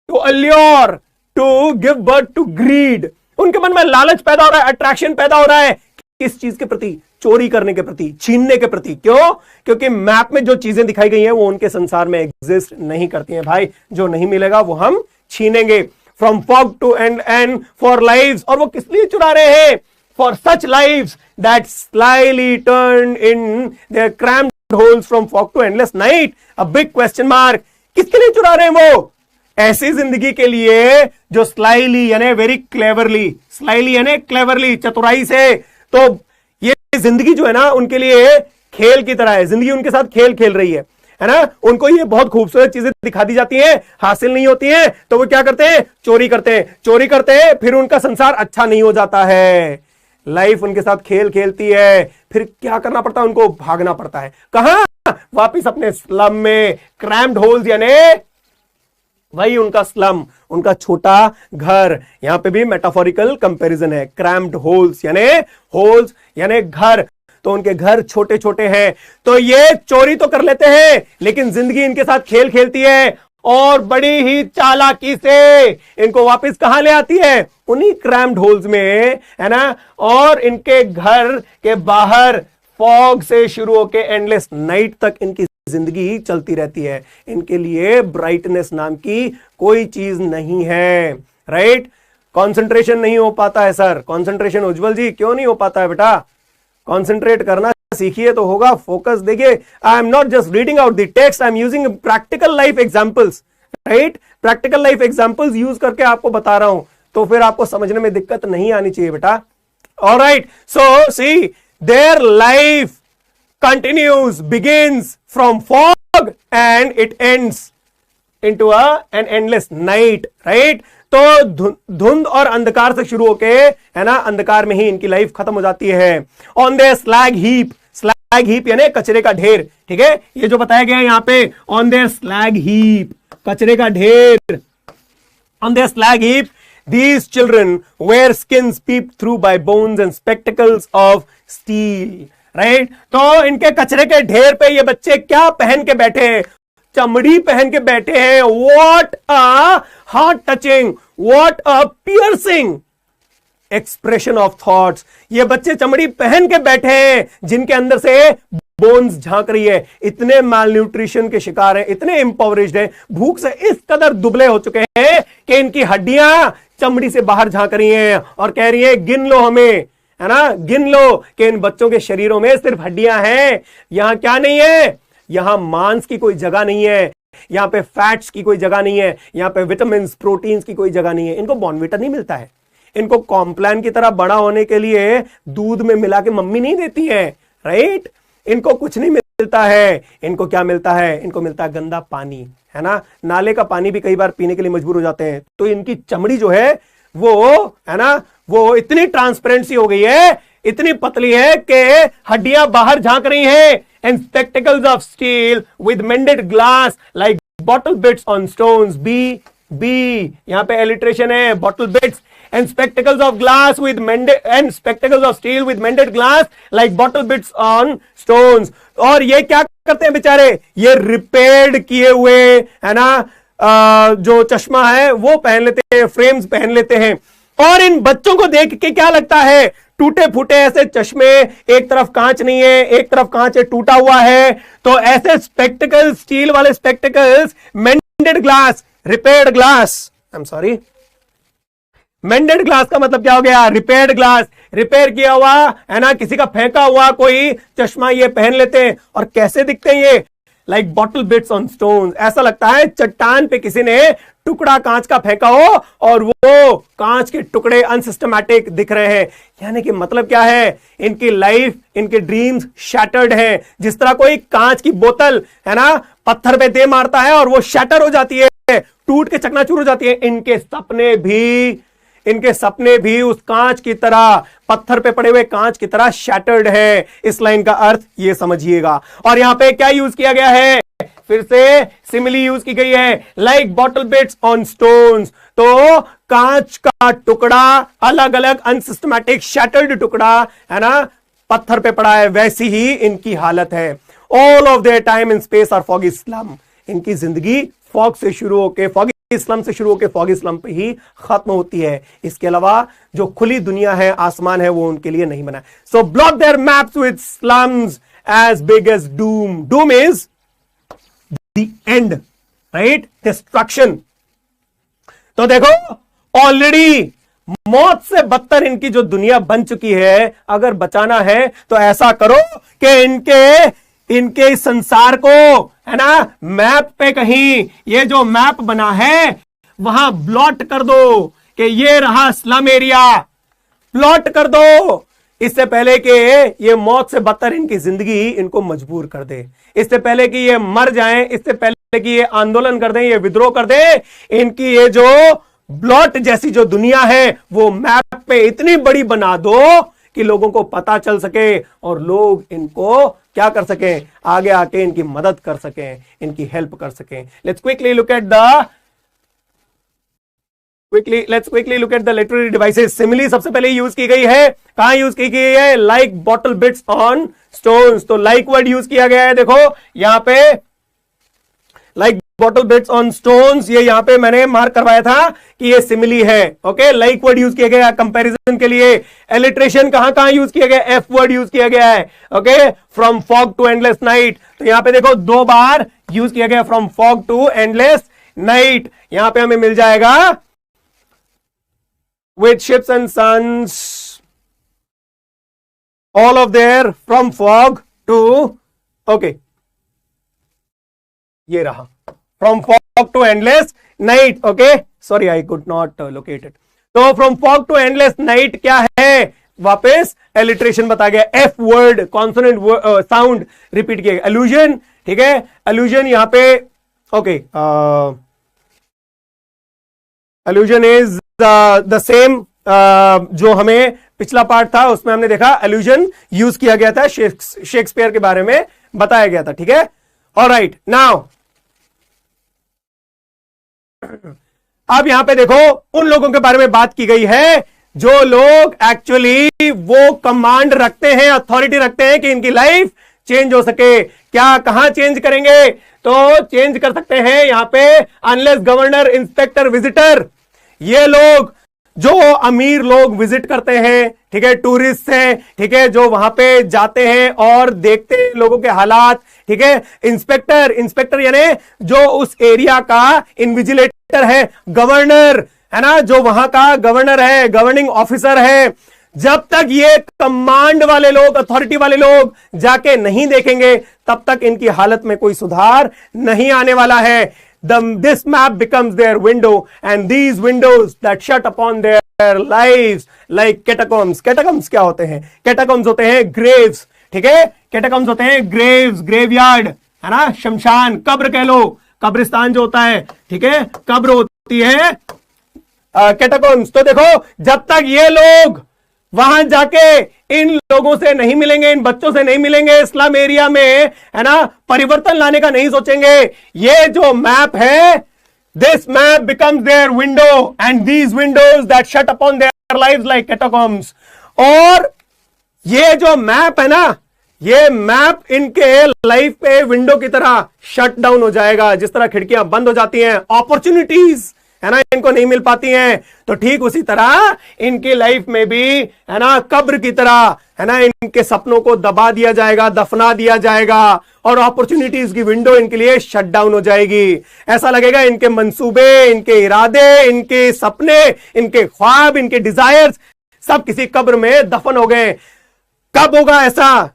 allure, to give birth to greed. उनके मन में लालच पैदा हो रहा है, अट्रैक्शन पैदा हो रहा है. किस चीज के प्रति? चोरी करने के प्रति, छीनने के प्रति. क्यों? क्योंकि मैप में जो चीजें दिखाई गई हैं वो उनके संसार में एग्जिस्ट नहीं करती हैं. भाई जो नहीं मिलेगा वो हम छीनेंगे. From fog to end for lives. और वो किस लिए चुरा रहे हैं? For such lives that slyly turn in their cramped holes from fog to endless night. A big question mark. किसके लिए चुरा रहे हैं वो? ऐसी जिंदगी के लिए जो स्लाइली यानी वेरी क्लेवरली, स्लाइली यानी क्लेवरली, चतुराई से. तो ये जिंदगी जो है ना उनके लिए खेल की तरह है. जिंदगी उनके साथ खेल खेल रही है ना. उनको ये बहुत खूबसूरत चीजें दिखा दी जाती हैं, हासिल नहीं होती हैं, तो वो क्या करते हैं? चोरी करते हैं. चोरी करते हैं, फिर उनका संसार अच्छा नहीं हो जाता है. लाइफ उनके साथ खेल खेलती है. फिर क्या करना पड़ता है? उनको भागना पड़ता है. कहां? वापिस अपने स्लम में. क्रैम्प्ड होल्स यानी वही उनका स्लम, उनका छोटा घर. यहां पे भी मेटाफोरिकल कंपैरिजन है. क्रैम्प्ड होल्स यानी घर. तो उनके घर छोटे छोटे हैं. तो ये चोरी तो कर लेते हैं, लेकिन जिंदगी इनके साथ खेल खेलती है और बड़ी ही चालाकी से इनको वापस कहां ले आती है? उन्हीं क्रैम्प्ड होल्स में, है ना. और इनके घर के बाहर फॉग से शुरू होकर एंडलेस नाइट तक इनकी जिंदगी चलती रहती है. इनके लिए ब्राइटनेस नाम की कोई चीज नहीं है, राइट. कंसंट्रेशन नहीं हो पाता है सर. कंसंट्रेशन उज्जवल जी क्यों नहीं हो पाता है बेटा? कंसंट्रेट करना सीखिए तो होगा. फोकस देखिए. I am not just reading out the text, I am using practical life examples, right. Practical life examples use करके आपको बता रहा हूं, तो फिर आपको समझने में दिक्कत नहीं आनी चाहिए बेटा. Alright, so see their life continues, begins from fog and it ends into an endless night, right. तो धुंध और अंधकार से शुरू होके, है ना, अंधकार में ही इनकी लाइफ खत्म हो जाती है. On the slag heap. Slag heap यानी कचरे का ढेर. ठीक है, ये जो बताया गया है यहां पे, ऑन द स्लैग हीप, कचरे का ढेर. On the slag heap these children wear skins peeped through by bones and spectacles of steel. Right. तो इनके कचरे के ढेर पे ये बच्चे क्या पहन के बैठे हैं? चमड़ी पहन के बैठे हैं. What a heart touching, what a piercing expression of thoughts. ये बच्चे चमड़ी पहन के बैठे हैं जिनके अंदर से बोन्स झांक रही है, इतने माल न्यूट्रिशन के शिकार हैं, इतने इंपॉवरिश्ड हैं, भूख से इस कदर दुबले हो चुके हैं कि इनकी हड्डियां चमड़ी से बाहर झांक रही हैं और कह रही है गिन लो हमें, है ना, गिन लो कि इन बच्चों के शरीरों में सिर्फ हड्डियां हैं, यहां क्या नहीं है, यहां मांस की कोई जगह नहीं है, यहां पे फैट्स की कोई जगह नहीं है, यहां पे विटामिन प्रोटीन्स की कोई जगह नहीं है। इनको बॉर्नविटा नहीं मिलता है, इनको कॉम्प्लान की तरह बड़ा होने के लिए दूध में मिला के मम्मी नहीं देती है, राइट। इनको कुछ नहीं मिलता है, इनको क्या मिलता है, इनको मिलता है गंदा पानी, है ना, नाले का पानी भी कई बार पीने के लिए मजबूर हो जाते हैं। तो इनकी चमड़ी जो है वो, है ना, वो इतनी ट्रांसपेरेंसी हो गई है, इतनी पतली है कि हड्डियां बाहर झांक रही हैं। And spectacles of steel with mended glass like bottle bits on stones, B यहां पे एलिट्रेशन है, bottle bits and spectacles of glass with mended and spectacles of steel with mended glass like bottle bits on stones। और ये क्या करते हैं बेचारे, ये रिपेयर्ड किए हुए, है ना, जो चश्मा है वो पहन लेते हैं, फ्रेम्स पहन लेते हैं। और इन बच्चों को देख के क्या लगता है, टूटे फूटे ऐसे चश्मे, एक तरफ कांच नहीं है, एक तरफ कांच है, टूटा हुआ है, तो ऐसे स्पेक्टिकल्स, स्टील वाले spectacles, मेंडेड glass, repaired glass, I am sorry, मेंडेड glass का मतलब क्या हो गया, रिपेयर्ड ग्लास, रिपेयर किया हुआ, है ना, किसी का फेंका हुआ कोई चश्मा ये पहन लेते हैं। और कैसे दिखते हैं ये, like bottle bits on stones, ऐसा लगता है चट्टान पे किसी ने टुकड़ा कांच का फेंका हो और वो कांच के टुकड़े अनसिस्टमैटिक दिख रहे हैं। यानी कि मतलब क्या है, इनकी लाइफ, इनके ड्रीम्स शैटर्ड हैं। जिस तरह कोई कांच की बोतल, है ना, पत्थर पे दे मारता है और वो शैटर हो जाती है, टूट के चकनाचूर हो जाती है, इनके सपने भी उस कांच की तरह, पत्थर पे पड़े हुए कांच की तरह शैटर्ड है। इस लाइन का अर्थ ये समझिएगा। और यहां पे क्या यूज किया गया है, फिर से सिमिली यूज की गई है, like bottle bits on stones. तो कांच का टुकड़ा, अलग अलग अनसिस्टमैटिक शैटर्ड टुकड़ा, है ना, पत्थर पे पड़ा है, वैसी ही इनकी हालत है। All of their time in space are foggy slum. इनकी जिंदगी फॉग से शुरू होकर, फॉगी स्लम से शुरू होकर फॉगी स्लम पे ही खत्म होती है। इसके अलावा जो खुली दुनिया है, आसमान है, वो उनके लिए नहीं बना। So block their maps with slums as big as doom. Doom is the end, right, destruction. तो देखो, ऑलरेडी मौत से बदतर इनकी जो दुनिया बन चुकी है, अगर बचाना है तो ऐसा करो कि इनके इस संसार को, है ना, मैप पे कहीं ये जो मैप बना है वहां ब्लॉट कर दो कि ये रहा स्लम एरिया, प्लॉट कर दो, इससे पहले कि ये मौत से बदतर इनकी जिंदगी इनको मजबूर कर दे, इससे पहले कि ये मर जाएं, इससे पहले कि ये आंदोलन कर दें, ये विद्रोह कर दें, इनकी ये जो ब्लॉट जैसी जो दुनिया है वो मैप पे इतनी बड़ी बना दो कि लोगों को पता चल सके और लोग इनको क्या कर सकें, आगे आके इनकी मदद कर सकें, इनकी हेल्प कर सकें। Let's quickly look at the literary devices. Simile सबसे पहले यूज की गई है, कहां यूज की गई है, like bottle bits on stones. तो लाइक वर्ड यूज किया गया है, देखो यहां पे like bottle bits on stones, ये यहां पे मैंने मार्क करवाया था कि ये सिमिली है। ओके, लाइक वर्ड यूज किया गया कंपैरिजन के लिए। एलिट्रेशन कहां यूज किया गया, एफ वर्ड यूज किया गया है। Okay, from fog to endless night, तो यहां पे देखो 2 बार यूज किया गया, from fog to endless night. यहां पे हमें मिल जाएगा with ships and suns, all of their from fog to, okay, ये रहा from fog to endless night। okay, sorry I could not locate it। तो from fog to endless night क्या है, वापस एलिट्रेशन बता गया, F word consonant sound repeat किया गया, एल्यूजन, ठीक है, एल्यूजन यहां पे, okay, allusion is the same, जो हमें पिछला पार्ट था उसमें हमने देखा एल्यूजन यूज किया गया था, शेक्सपियर के बारे में बताया गया था, ठीक है। ऑलराइट, नाउ अब यहां पे देखो उन लोगों के बारे में बात की गई है जो लोग एक्चुअली वो कमांड रखते हैं, अथॉरिटी रखते हैं कि इनकी लाइफ चेंज हो सके। क्या, कहां चेंज करेंगे, तो चेंज कर सकते हैं यहां पे अनलेस गवर्नर, इंस्पेक्टर, विजिटर, ये लोग जो अमीर लोग विजिट करते हैं, ठीक है, टूरिस्ट हैं, ठीक है, जो वहां पे जाते हैं और देखते हैं लोगों के हालात, ठीक है। इंस्पेक्टर यानी जो उस एरिया का इन्विजिलेटर है, गवर्नर है ना, जो वहां का गवर्नर है, गवर्निंग ऑफिसर है, जब तक ये कमांड वाले लोग, अथॉरिटी वाले लोग जाके नहीं देखेंगे, तब तक इनकी हालत में कोई सुधार नहीं आने वाला है। This map becomes their window, and these windows that shut upon their lives like catacombs. Catacombs क्या होते हैं? Catacombs होते हैं graves, ठीक है। Catacombs होते हैं graves, graveyard, है ना, शमशान, कब्र कह लो, कब्रिस्तान जो होता है, ठीक है, कब्र होती है कैटाकॉम्स। तो देखो, जब तक ये लोग वहां जाके इन लोगों से नहीं मिलेंगे, इन बच्चों से नहीं मिलेंगे, इस्लाम एरिया में, है ना, परिवर्तन लाने का नहीं सोचेंगे। ये जो मैप है, this map becomes their window and these windows that shut upon their lives like catacombs. और ये जो मैप है ना, ये मैप इनके लाइफ पे विंडो की तरह शट डाउन हो जाएगा। जिस तरह खिड़कियां बंद हो जाती हैं, अपॉर्चुनिटीज, है ना, इनको नहीं मिल पाती हैं, तो ठीक उसी तरह इनकी लाइफ में भी, है ना, कब्र की तरह, है ना, इनके सपनों को दबा दिया जाएगा, दफना दिया जाएगा, और अपॉर्चुनिटीज की विंडो इनके लिए शट डाउन हो जाएगी। ऐसा लगेगा इनके मंसूबे, इनके इरादे, इनके सपने, इनके ख्वाब, इनके डिजायर्स सब किसी कब्र में दफन हो गए। कब होगा ऐसा?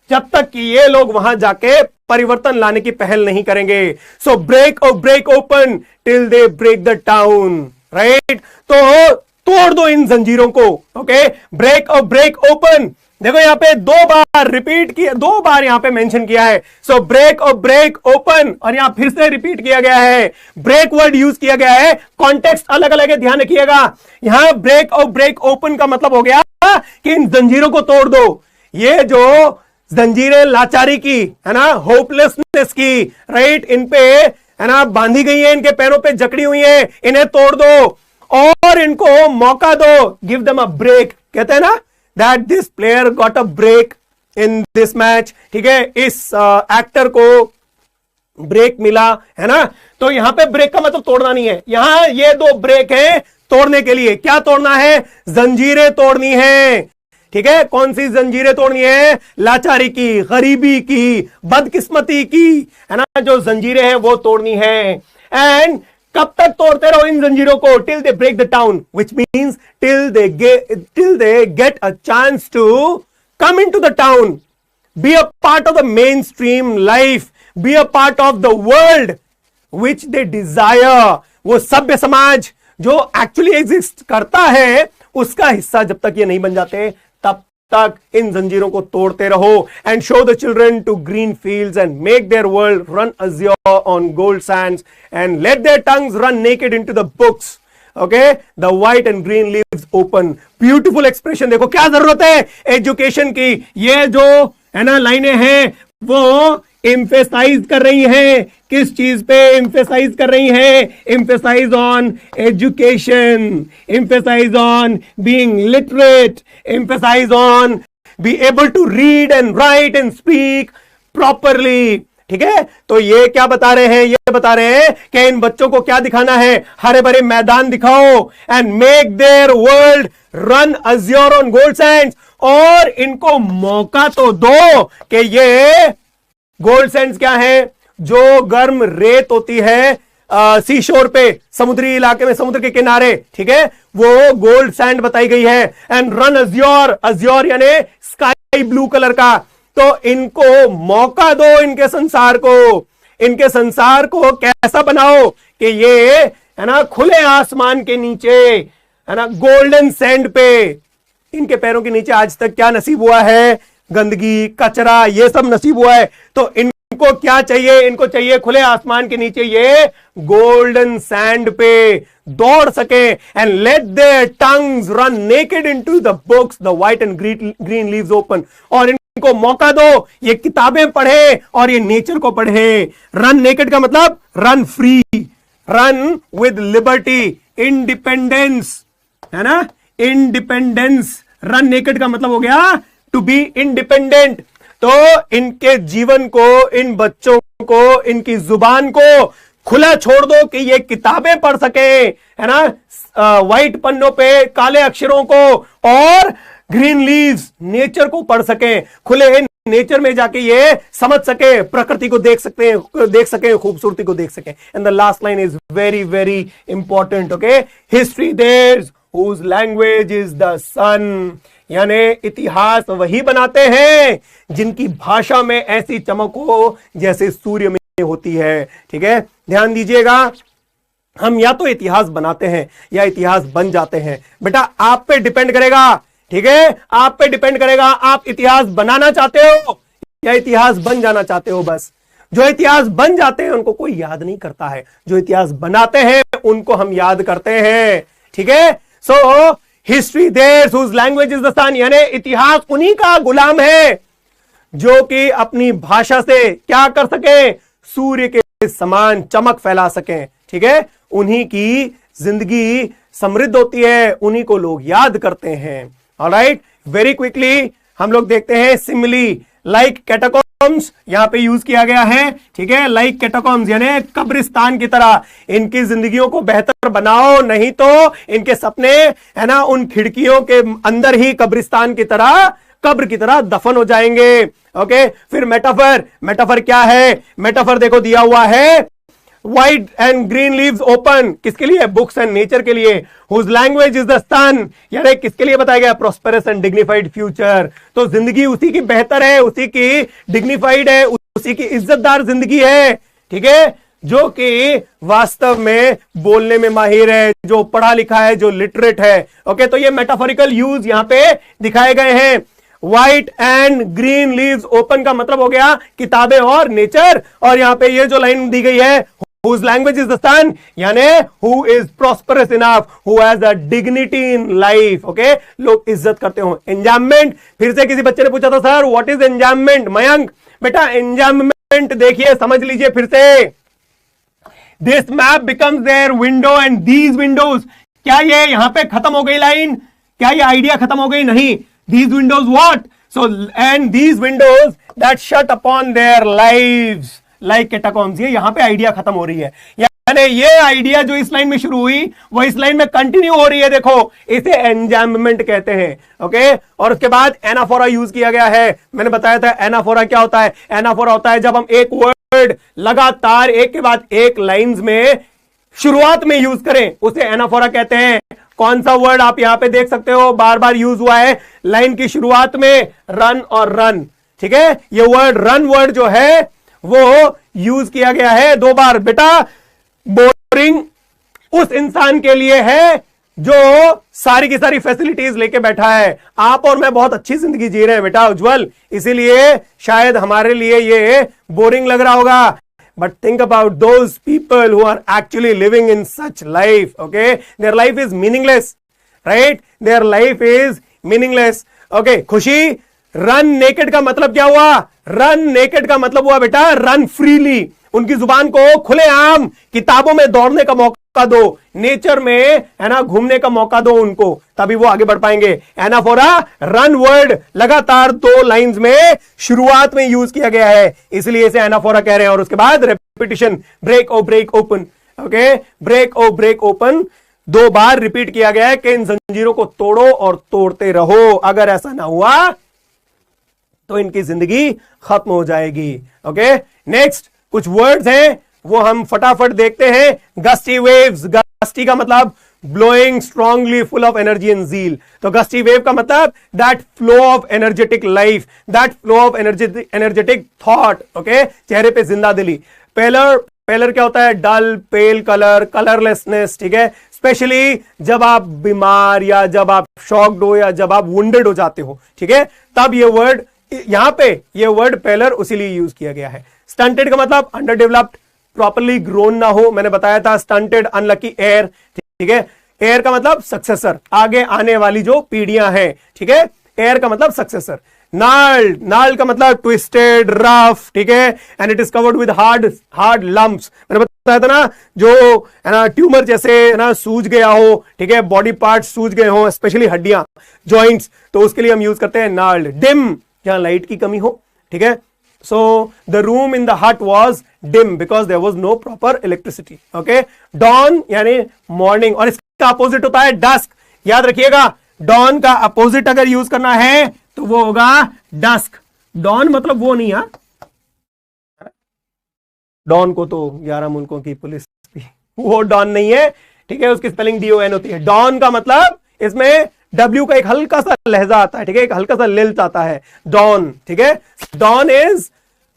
जब तक कि ये लोग वहां जाके परिवर्तन लाने की पहल नहीं करेंगे। So break open till they break the town, right. तो तोड़ दो इन जंजीरों को, ओके। ब्रेक ओपन, देखो यहां पे दो बार रिपीट किया, दो बार यहां पे मेंशन किया है। सो ब्रेक ओपन, और यहां फिर से रिपीट किया गया है, ब्रेक वर्ड यूज किया गया है, कॉन्टेक्स्ट अलग अलग है, ध्यान रखिएगा। यहां ब्रेक ओपन का मतलब हो गया कि इन जंजीरों को तोड़ दो। ये जो जंजीरें लाचारी की, है ना, होपलेसनेस की, राइट, इन पे, है ना, बांधी गई है, इनके पैरों पे जकड़ी हुई है, इन्हें तोड़ दो और इनको मौका दो, गिव देम अ ब्रेक। कहते हैं ना that this player got a break in this match, ठीक है, इस एक्टर को ब्रेक मिला, है ना। तो यहां पे ब्रेक का मतलब तोड़ना नहीं है, यहां ये दो ब्रेक है तोड़ने के लिए। क्या तोड़ना है? जंजीरें तोड़नी है, ठीक है। कौन सी जंजीरें तोड़नी है? लाचारी की, गरीबी की, बदकिस्मती की, है ना, जो जंजीरें हैं वो तोड़नी है। एंड कब तक तोड़ते रहो इन जंजीरों को? Till they break the town, which means till they get a chance to come in to the town, be a part of the mainstream life, be a part of the world which they desire. वो सभ्य समाज जो actually exist करता है, उसका हिस्सा जब तक ये नहीं बन जाते, तब तक इन जंजीरों को तोड़ते रहो। And show the children to green fields and make their world run azure on gold sands and let their tongues run naked into the books, okay, the white and green leaves open. Beautiful expression, देखो क्या जरूरत है education की। ये जो, है ना, लाइनें हैं वो एम्फेसाइज कर रही हैं, किस चीज पे एम्फेसाइज कर रही हैं? Emphasise on education, emphasise on being literate, emphasise on be able to read and write and speak properly, ठीक है। तो ये क्या बता रहे हैं? ये बता रहे हैं कि इन बच्चों को क्या दिखाना है? हरे भरे मैदान दिखाओ, and make their world run azure on gold Sands, और इनको मौका तो दो कि ये गोल्ड सैंड्स क्या है? जो गर्म रेत होती है सी शोर पे, समुद्री इलाके में, समुद्र के किनारे, ठीक है, वो गोल्ड सैंड बताई गई है। एंड रन अज़्योर, अज़्योर यानी स्काई ब्लू कलर का। तो इनको मौका दो, इनके संसार को कैसा बनाओ कि ये, है ना, खुले आसमान के नीचे, है ना, गोल्डन सैंड पे, इनके पैरों के नीचे आज तक क्या नसीब हुआ है? गंदगी, कचरा, ये सब नसीब हुआ है। तो इनको क्या चाहिए? इनको चाहिए खुले आसमान के नीचे ये गोल्डन सैंड पे दौड़ सके। And let their tongues run naked into the books, the white and green leaves open, और इनको मौका दो ये किताबें पढ़े और ये नेचर को पढ़े। रन नेकेड का मतलब run free, run with liberty, independence, है ना, इंडिपेंडेंस। रन नेकेड का मतलब हो गया टू बी इंडिपेंडेंट। तो इनके जीवन को, इन बच्चों को, इनकी जुबान को खुला छोड़ दो कि ये किताबें पढ़ सके, है ना, व्हाइट पन्नों पे काले अक्षरों को, और ग्रीन लीव्स नेचर को पढ़ सके, खुले नेचर में जाके ये समझ सके, प्रकृति को देख सके, खूबसूरती को देख सके। And the last line is very very important, okay, history theirs whose language is the sun, यानी इतिहास वही बनाते हैं जिनकी भाषा में ऐसी चमक हो जैसे सूर्य में होती है। ठीक है, ध्यान दीजिएगा, हम या तो इतिहास बनाते हैं या इतिहास बन जाते हैं। बेटा आप पे डिपेंड करेगा, ठीक है, आप पे डिपेंड करेगा, आप इतिहास बनाना चाहते हो या इतिहास बन जाना चाहते हो। बस जो इतिहास बन जाते हैं उनको कोई याद नहीं करता है, जो इतिहास बनाते हैं उनको हम याद करते हैं। ठीक है, so history theirs whose language is the sun, यानी इतिहास उन्हीं का गुलाम है जो कि अपनी भाषा से क्या कर सके, सूर्य के समान चमक फैला सके। ठीक है, उन्हीं की जिंदगी समृद्ध होती है, उन्हीं को लोग याद करते हैं। ऑलराइट, वेरी क्विकली हम लोग देखते हैं सिमिली, लाइक कैटाकॉम्स यहां पे यूज किया गया है। ठीक है, लाइक कैटाकॉम्स यानी कब्रिस्तान की तरह इनकी जिंदगियों को बेहतर बनाओ, नहीं तो इनके सपने, है ना, उन खिड़कियों के अंदर ही कब्रिस्तान की तरह, कब्र की तरह दफन हो जाएंगे। ओके, फिर मेटाफर, मेटाफर क्या है, मेटाफर देखो दिया हुआ है, white and green leaves open, किसके लिए, बुक्स एंड नेचर के लिए। Whose language is the sun, यानी किसके लिए बताया गया, प्रॉस्पेरस एंड डिग्निफाइड फ्यूचर। तो जिंदगी उसी की बेहतर है, उसी की डिग्निफाइड है, उसी की इज्जतदार जिंदगी है। ठीक है, जो कि वास्तव में बोलने में माहिर है, जो पढ़ा लिखा है, जो लिटरेट है। ओके, तो ये मेटाफोरिकल यूज यहां पे दिखाए गए हैं। White and green leaves open का मतलब हो गया किताबें और नेचर, और यहां पे ये जो लाइन दी गई है, whose language is the sun, यानी who is prosperous enough, who has a dignity in life. okay, लोग इज्जत करते हो। एंजाममेंट, फिर से किसी बच्चे ने पूछा था sir what is enjambment, Mayank बेटा एंजाममेंट देखिए, समझ लीजिए फिर से, this map becomes their window and these windows, क्या ये यहां पे खत्म हो गई लाइन, क्या ये आइडिया खत्म हो गई, नहीं, these Windows what, so and these windows that shut upon their lives like catacombs, ये यहां पे आइडिया खत्म हो रही है, यानी ये आइडिया जो इस लाइन में शुरू हुई वो इस लाइन में कंटिन्यू हो रही है। देखो, इसे एंजाममेंट कहते हैं। ओके, और उसके बाद एनाफोरा यूज किया गया है। मैंने बताया था एनाफोरा क्या होता है, एनाफोरा होता है जब हम एक वर्ड लगातार एक के बाद एक लाइंस में शुरुआत में यूज करें, उसे एनाफोरा कहते हैं। कौन सा वर्ड आप यहां पे देख सकते हो बार बार यूज हुआ है लाइन की शुरुआत में, रन और रन। ठीक है, ये वर्ड रन वर्ड जो है वो यूज किया गया है 2 बार। बेटा बोरिंग उस इंसान के लिए है जो सारी की सारी फैसिलिटीज लेके बैठा है, आप और मैं बहुत अच्छी जिंदगी जी रहे हैं बेटा उज्जवल, इसीलिए शायद हमारे लिए ये बोरिंग लग रहा होगा। But think about those people who are actually living in such life, okay? Their life is meaningless, right? Their life is meaningless. Okay, खुशी, रन नेकेड का मतलब क्या हुआ, रन नेकेड का मतलब हुआ बेटा रन फ्रीली, उनकी जुबान को खुलेआम किताबों में दौड़ने का मौका दो, नेचर में, है ना, घूमने का मौका दो उनको, तभी वो आगे बढ़ पाएंगे। एनाफोरा रन वर्ड लगातार 2 लाइंस में शुरुआत में यूज किया गया है, इसलिए इसे एनाफोरा कह रहे हैं। और उसके बाद रेपिटिशन, ब्रेक ओ ब्रेक ओपन, ओके, ब्रेक ओ ब्रेक ओपन 2 बार रिपीट किया गया है कि इन जंजीरों को तोड़ो और तोड़ते रहो, अगर ऐसा ना हुआ तो इनकी जिंदगी खत्म हो जाएगी। ओके, नेक्स्ट कुछ वर्ड्स हैं वो हम फटाफट देखते हैं। गस्टी वेव्स, गस्टी का मतलब blowing strongly full of energy and zeal, तो गस्टी वेव का मतलब that flow of energetic life, that flow of energetic thought. Okay, चेहरे पे जिंदा दिली। पेलर, पेलर क्या होता है, डल पेल कलर, कलरलेसनेस। ठीक है, स्पेशली जब आप बीमार या जब आप शॉक्ड हो या जब आप वुंडेड हो जाते हो, ठीक है, तब ये वर्ड, यहां पे ये वर्ड पेलर उसीलिए यूज किया गया है। स्टंटेड का मतलब अंडर डेवलप्ड, प्रॉपर्ली ग्रोन ना हो, मैंने बताया था स्टंटेड, अनलकी, एयर। ठीक है, एयर का मतलब सक्सेसर, आगे आने वाली जो पीढ़ियां हैं। ठीक है, एयर का मतलब सक्सेसर। नाल्ड, नाल्ड का मतलब ट्विस्टेड, रफ। ठीक है, and it is covered with hard lumps, मैंने बताया था ना, जो है ना ट्यूमर जैसे, है ना, सूज गया हो, ठीक है, बॉडी पार्ट सूज गए हो, स्पेशली हड्डियां, जॉइंट्स, तो उसके लिए हम यूज करते हैं नाल्ड। डिम, जहां लाइट की कमी हो, ठीक है, so the room in the hut was dim because there was no proper electricity. Okay, dawn यानी morning, और इसका अपोजिट होता है dusk. याद रखिएगा, dawn का अपोजिट अगर यूज करना है तो वो होगा dusk. dawn मतलब वो नहीं है, dawn को तो 11 मुल्कों की पुलिस भी, वो dawn नहीं है, ठीक है, उसकी स्पेलिंग DON होती है. dawn का मतलब इसमें W का एक हल्का सा लहजा आता है, ठीक है, एक हल्का सा लिल्ट आता है, dawn, ठीक है. dawn is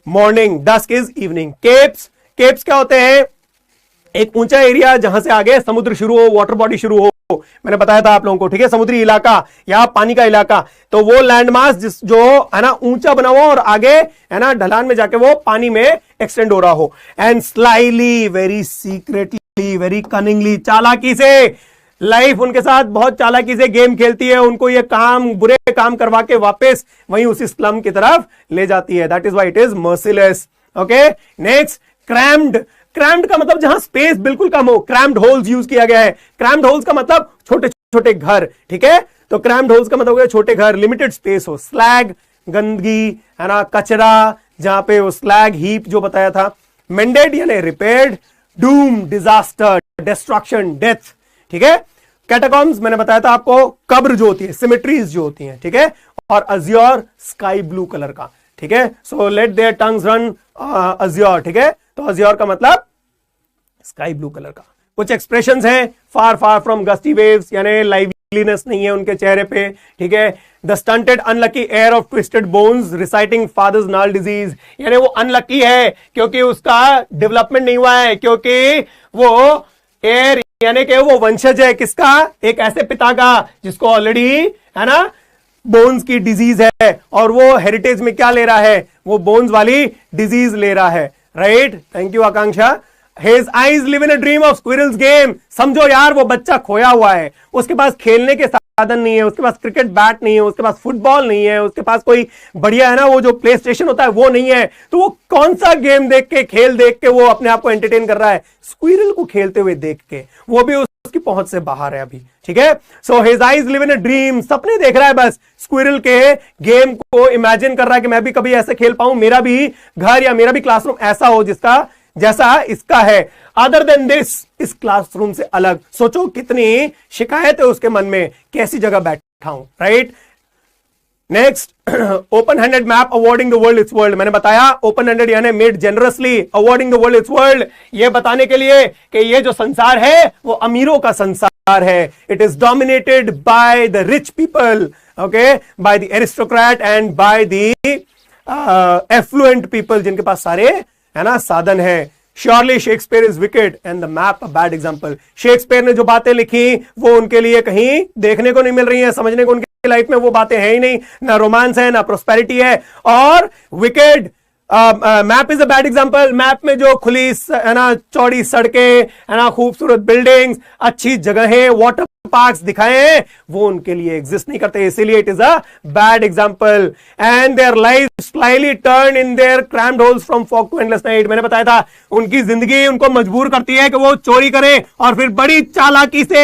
morning, dusk is evening. Keeps क्या होते हैं? एक ऊंचा एरिया जहां से आगे समुद्र शुरू हो, वाटर बॉडी शुरू हो. मैंने बताया था आप लोगों को, ठीक है, समुद्री इलाका या पानी का इलाका. तो वो लैंडमास जो है ना ऊंचा बना हुआ और आगे है ना ढलान में जाके वो पानी में एक्सटेंड हो रहा हो. And slightly, very secretly, very cunningly, चालाकी से लाइफ उनके साथ बहुत चालाकी से गेम खेलती है, उनको ये काम, बुरे काम करवा के वापस वहीं उसी स्लम की तरफ ले जाती है. That is why it is merciless. Okay, next crammed. Crammed का मतलब जहां स्पेस बिल्कुल कम हो, क्रैम्ड होल्स यूज किया गया है. क्रैम्ड होल्स का मतलब छोटे छोटे घर, ठीक है, तो क्रैम्ड होल्स का मतलब हो गया छोटे घर, लिमिटेड स्पेस हो. स्लैग, गंदगी है ना, कचरा, जहां पे वो स्लैग हीप जो बताया था. मेंडेड यानी repaired. Doom, disaster, destruction, death, ठीक है. कैटाकॉम्स मैंने बताया था आपको, कब्र जो होती है, सिमेट्रीज जो होती हैं, ठीक है. और अज्योर, स्काई ब्लू कलर का, ठीक है. So let their tongues run azure, ठीक है. तो अज्योर का मतलब स्काई ब्लू कलर का. कुछ एक्सप्रेशंस हैं, far far from gusty waves, यानी लाइवलीनेस नहीं है उनके चेहरे पे, ठीक है. The stunted unlucky heir of twisted bones reciting father's gnarled disease, यानी वो अनलकी है क्योंकि उसका डेवलपमेंट नहीं हुआ है, क्योंकि वो एयर यानी कि वो वंशज है किसका? एक ऐसे पिता का जिसको ऑलरेडी है ना बोन्स की डिजीज है, और वो हेरिटेज में क्या ले रहा है? वो बोन्स वाली डिजीज ले रहा है. Right, thank you Akanksha. His eyes live in a dream of squirrels game. समझो यार, वो बच्चा खोया हुआ है, उसके पास खेलने के साधन नहीं है, उसके पास क्रिकेट बैट नहीं है, उसके पास फुटबॉल नहीं है, उसके पास कोई बढ़िया है ना वो जो प्ले स्टेशन होता है वो नहीं है. तो वो कौन सा गेम देख के, खेल देख के वो अपने आप को एंटरटेन कर रहा है? स्क्विरल को खेलते हुए देख के, वो भी उसकी पहुंच से बाहर है अभी, ठीक है. So his eyes live in a dream, सपने देख रहा है बस. स्क्विरल के गेम को इमेजिन कर रहा है कि मैं भी कभी ऐसे खेल पाऊं, मेरा भी घर या मेरा भी क्लासरूम ऐसा हो जिसका जैसा इसका है. अदर देन दिस, इस क्लासरूम से अलग. सोचो कितनी शिकायत है उसके मन में, कैसी जगह बैठा हूं. Right, next, open handed map awarding the world its world. मैंने बताया ओपन हैंडेड यानी made generously, awarding the world its world, ये बताने के लिए कि ये जो संसार है वो अमीरों का संसार है. It is dominated by the rich people, okay, by the aristocrat and by the affluent people, जिनके पास सारे है ना साधन है. Surely Shakespeare is wicked and the map a bad example. Shakespeare ने जो बातें लिखी वो उनके लिए कहीं देखने को नहीं मिल रही हैं, समझने को उनकी लाइफ में वो बातें हैं ही नहीं, ना रोमांस है ना प्रोस्पेरिटी है. और wicked, map is a bad example. Map में जो खुली है ना चौड़ी सड़कें है ना, खूबसूरत बिल्डिंग्स, अच्छी जगहें, वाटर पार्क्स दिखाए हैं, वो उनके लिए एग्जिस्ट नहीं करते, इसीलिए it is a bad example. And their life slightly turn in their crammed holes from fog to endless night. मैंने बताया था उनकी जिंदगी उनको मजबूर करती है कि वो चोरी करें और फिर बड़ी चालाकी से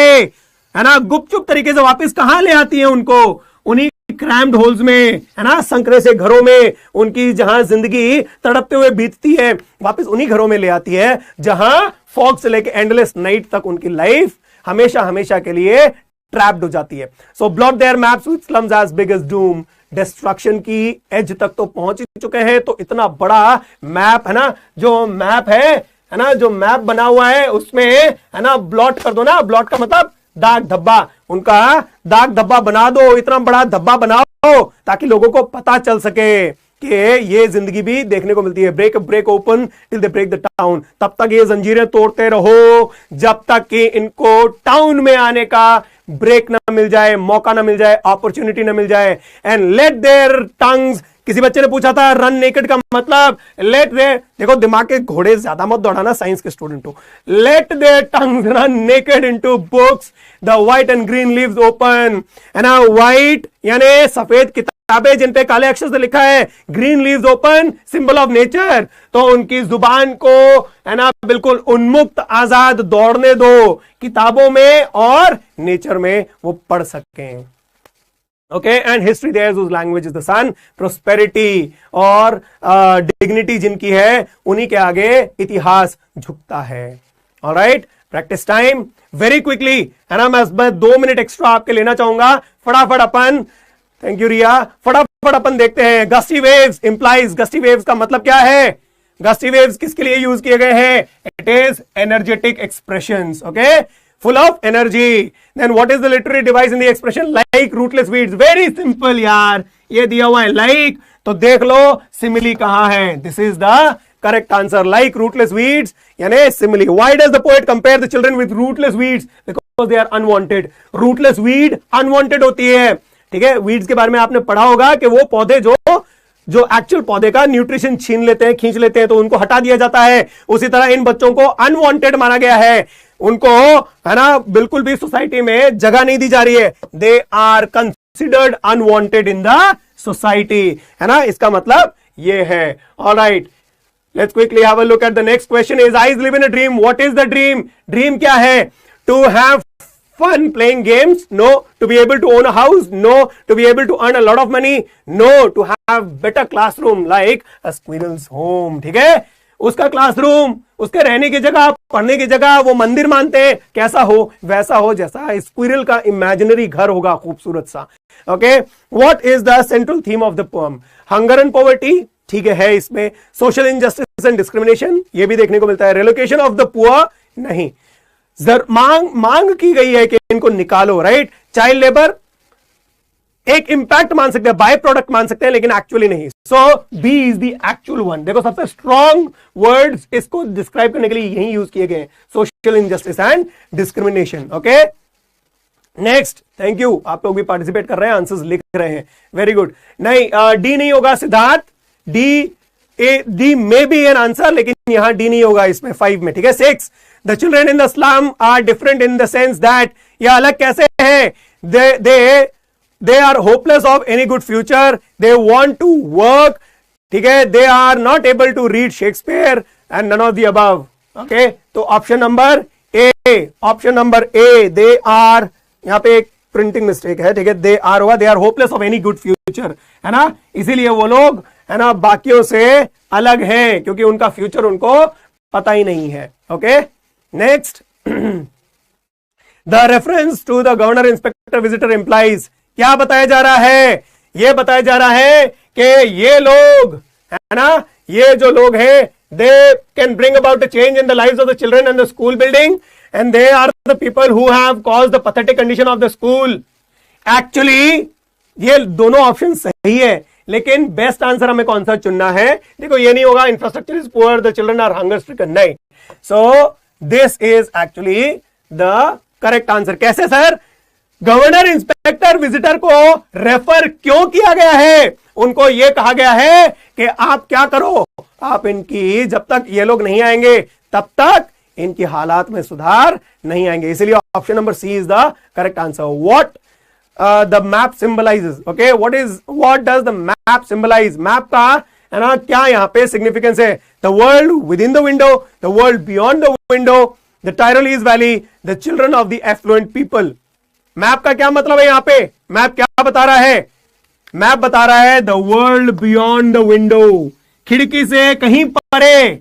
है ना गुपचुप तरीके से वापस कहां ले आती है उनको? उन्हीं क्रैम्ड होल्स में, है ना, संकरे से घरों में उनकी जहां जिंदगी तड़पते हुए बीतती है, वापस उन्हीं घरों में ले आती है जहां फॉग से लेकर एंडलेस नाइट तक उनकी लाइफ हमेशा हमेशा के लिए ट्रैप्ड हो जाती है. So blot their maps with slums as big as doom. Destruction की एज तक तो पहुंच चुके हैं, तो इतना बड़ा मैप है ना, जो मैप है ना, जो मैप बना हुआ है उसमें है ना ब्लॉट कर दो ना. ब्लॉट का मतलब दाग धब्बा, उनका दाग धब्बा बना दो, इतना बड़ा धब्बा बनाओ ताकि लोगों को पता चल सके कि ये जिंदगी भी देखने को मिलती है. Break open till they break the town. तब तक ये जंजीरें तोड़ते रहो जब तक कि इनको टाउन में आने का ब्रेक ना मिल जाए, मौका ना मिल जाए, अपॉर्चुनिटी ना मिल जाए. एंड लेट देयर टंग्स, किसी बच्चे ने पूछा था रन नेकेड का मतलब, लेट दे, देखो दिमाग के घोड़े ज्यादा मत दौड़ाना, साइंस के स्टूडेंट हो. Let their tongues run naked into books, the white and green leaves open. है ना, व्हाइट यानी सफेद किताबें जिन पे काले अक्षर से लिखा है, green leaves open, symbol of nature. तो उनकी जुबान को है ना बिल्कुल उन्मुक्त आजाद दौड़ने दो किताबों में और नेचर में, वो पढ़ सकें. Okay and history their whose language is the sun, prosperity और डिग्निटी जिनकी है उन्हीं के आगे इतिहास झुकता है। Alright, practice time very quickly, है ना। मैं 2 मिनट एक्स्ट्रा आपके लेना चाहूंगा, फटाफट अपन, थैंक यू रिया, फटाफट अपन देखते हैं। Gusty waves implies, gusty waves का मतलब क्या है? गस्टी वेव्स किसके लिए यूज किए गए हैं? It is energetic expressions, okay, full of energy. Then what is the literary device in the expression like rootless weeds? Very simple यार, ये दिया हुआ है like, तो देख लो simile कहां है। This is the correct answer, like rootless weeds यानी simile. Why does the poet compare the children with rootless weeds? Because they are unwanted. Rootless weed unwanted होती है, ठीक है। weeds के बारे में आपने पढ़ा होगा कि वो पौधे जो एक्चुअल पौधे का न्यूट्रिशन छीन लेते हैं, खींच लेते हैं, तो उनको हटा दिया जाता है। उसी तरह इन बच्चों को अनवांटेड माना गया है, उनको, है ना, बिल्कुल भी सोसाइटी में जगह नहीं दी जा रही है। They are considered unwanted in the society, है ना, इसका मतलब ये है। Alright, let's quickly have a look at the next question. Is eyes live in a dream? What is the dream? Dream क्या है? To have fun playing games? No. To be able to own a house? No. To be able to earn a lot of money? No. To have better classroom like a squirrel's home. ठीक है, उसका classroom, उसके रहने की जगह, पढ़ने की जगह वो मंदिर मानते हैं, कैसा हो? वैसा हो जैसा स्क्विरल का इमेजिनरी घर होगा, खूबसूरत सा। Okay, what is the central theme of the poem? Hunger and poverty, ठीक है इसमें। सोशल इनजस्टिस एंड डिस्क्रिमिनेशन, ये भी देखने को मिलता है। रिलोकेशन ऑफ द पुअर, नहीं। मांग की गई है कि इनको निकालो, राइट। चाइल्ड लेबर एक इंपैक्ट मान सकते हैं, बाय प्रोडक्ट मान सकते हैं, लेकिन एक्चुअली नहीं। So B is the actual one. देखो, सबसे स्ट्रॉन्ग वर्ड्स इसको डिस्क्राइब करने के लिए यही यूज किए गए, social injustice and discrimination. Okay, next, thank you, आप लोग भी पार्टिसिपेट कर रहे हैं, आंसर्स लिख रहे हैं, वेरी गुड। नहीं, डी नहीं होगा Siddharth, D may be an answer, लेकिन यहां डी नहीं होगा इसमें 5 में, ठीक है। 6, the children in the slum are different in the sense that, यह अलग कैसे है? They are hopeless of any good future, they want to work, ठीक है, they are not able to read Shakespeare and none of the above. Okay, तो option number A, option number A, they are, यहां पे एक printing mistake है, ठीक है, they are होगा, they are hopeless of any good future, है ना, इसीलिए वो लोग, है ना, बाकियों से अलग हैं, क्योंकि उनका फ्यूचर उनको पता ही नहीं है। Okay, next, the reference to the governor inspector visitor employees, क्या बताया जा रहा है? यह बताया जा रहा है कि ये लोग, है ना, ये जो लोग हैं, they can bring about a change in the lives of the children and the school building, and they are the people who have caused the pathetic condition of the school. Actually ये दोनों option सही है, लेकिन best answer हमें कौन सा चुनना है? देखो, ये नहीं होगा infrastructure is poor, the children are hunger stricken, नहीं। So this is actually the correct answer. कैसे सर? गवर्नर इंस्पेक्टर विजिटर को रेफर क्यों किया गया है? उनको यह कहा गया है कि आप क्या करो, आप इनकी, जब तक ये लोग नहीं आएंगे तब तक इनकी हालात में सुधार नहीं आएंगे, इसलिए option number C is the correct answer. What the map symbolizes, okay, what does the map symbolize? Map का, है ना, क्या यहां पे सिग्निफिकेंस है? The world within the window, the world beyond the window, the Tyrolese valley, the children of the affluent people. Map का क्या मतलब है यहां पे? मैप क्या बता रहा है? मैप बता रहा है the world beyond the window, खिड़की से कहीं परे,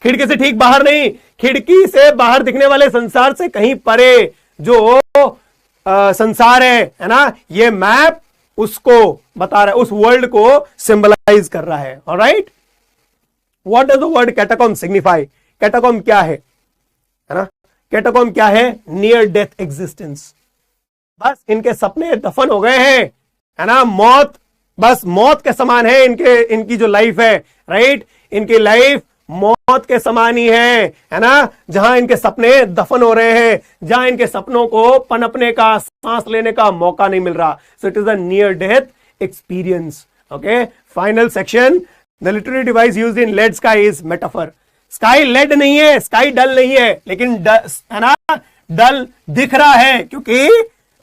खिड़की से ठीक बाहर नहीं, खिड़की से बाहर दिखने वाले संसार से कहीं परे जो संसार है ना, ये मैप उसको बता रहा है, उस वर्ल्ड को सिंबलाइज कर रहा है। Alright, what does the word catacomb signify? Catacomb क्या है ना? कैटाकॉम क्या है? Near death existence. बस इनके सपने दफन हो गए हैं, है ना, मौत, बस मौत के समान है इनकी जो लाइफ है, राइट, इनकी लाइफ मौत के समान ही है ना, जहां इनके सपने दफन हो रहे हैं, जहां इनके सपनों को पनपने का, सांस लेने का मौका नहीं मिल रहा। So it is a near death experience. Okay, final section, the literary device used in lead sky is metaphor. Sky lead नहीं है, स्काई डल नहीं है, लेकिन है ना, डल दिख रहा है क्योंकि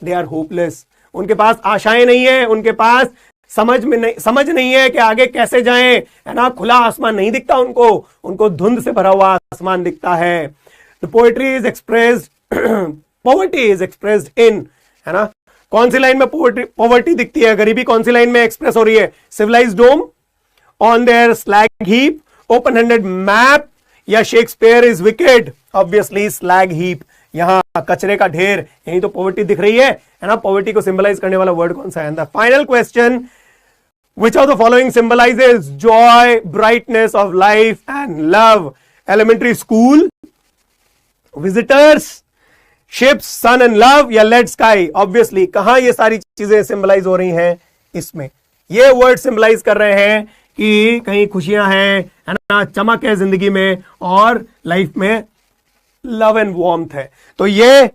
दे आर होपलेस, उनके पास आशाएं नहीं है, उनके पास समझ नहीं है कि आगे कैसे जाएं, है ना, खुला आसमान नहीं दिखता उनको धुंध से भरा हुआ आसमान दिखता है। The poetry is expressed, poverty is expressed in, है ना, कौन सी लाइन में पॉवर्टी दिखती है, गरीबी कौन सी लाइन में एक्सप्रेस हो रही है? Civilized home, on their slag heap, open handed map, या Shakespeare is wicked? Obviously slag heap, यहां कचरे का ढेर, यही तो पॉवर्टी दिख रही है ना? पॉवर्टी को सिंबलाइज करने वाला वर्ड कौन सा है? The final question, which of the following symbolizes joy, brightness of life and love? Elementary school, visitors, ships, sun and love, या lead sky? Obviously कहां ये सारी चीजें सिंबलाइज हो रही हैं? इसमें ये वर्ड सिंबलाइज कर रहे हैं कि कहीं खुशियां हैं, है ना, चमक है जिंदगी में, और लाइफ में लव एंड वार्मथ है। तो ये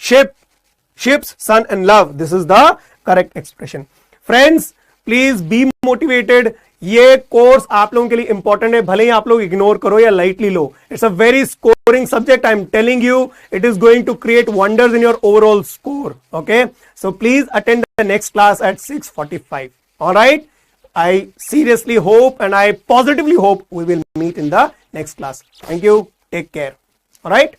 ships, sun and love, this is the correct expression. Friends, please be motivated. ये कोर्स आप लोगों के लिए इंपॉर्टेंट है, भले ही आप लोग इग्नोर करो या लाइटली लो। It's a very scoring subject, I am telling you, it is going to create wonders in your overall score. Okay, so please attend the next class at 6:45. Alright, I seriously hope and I positively hope we will meet in the next class. Thank you. Take care. All right.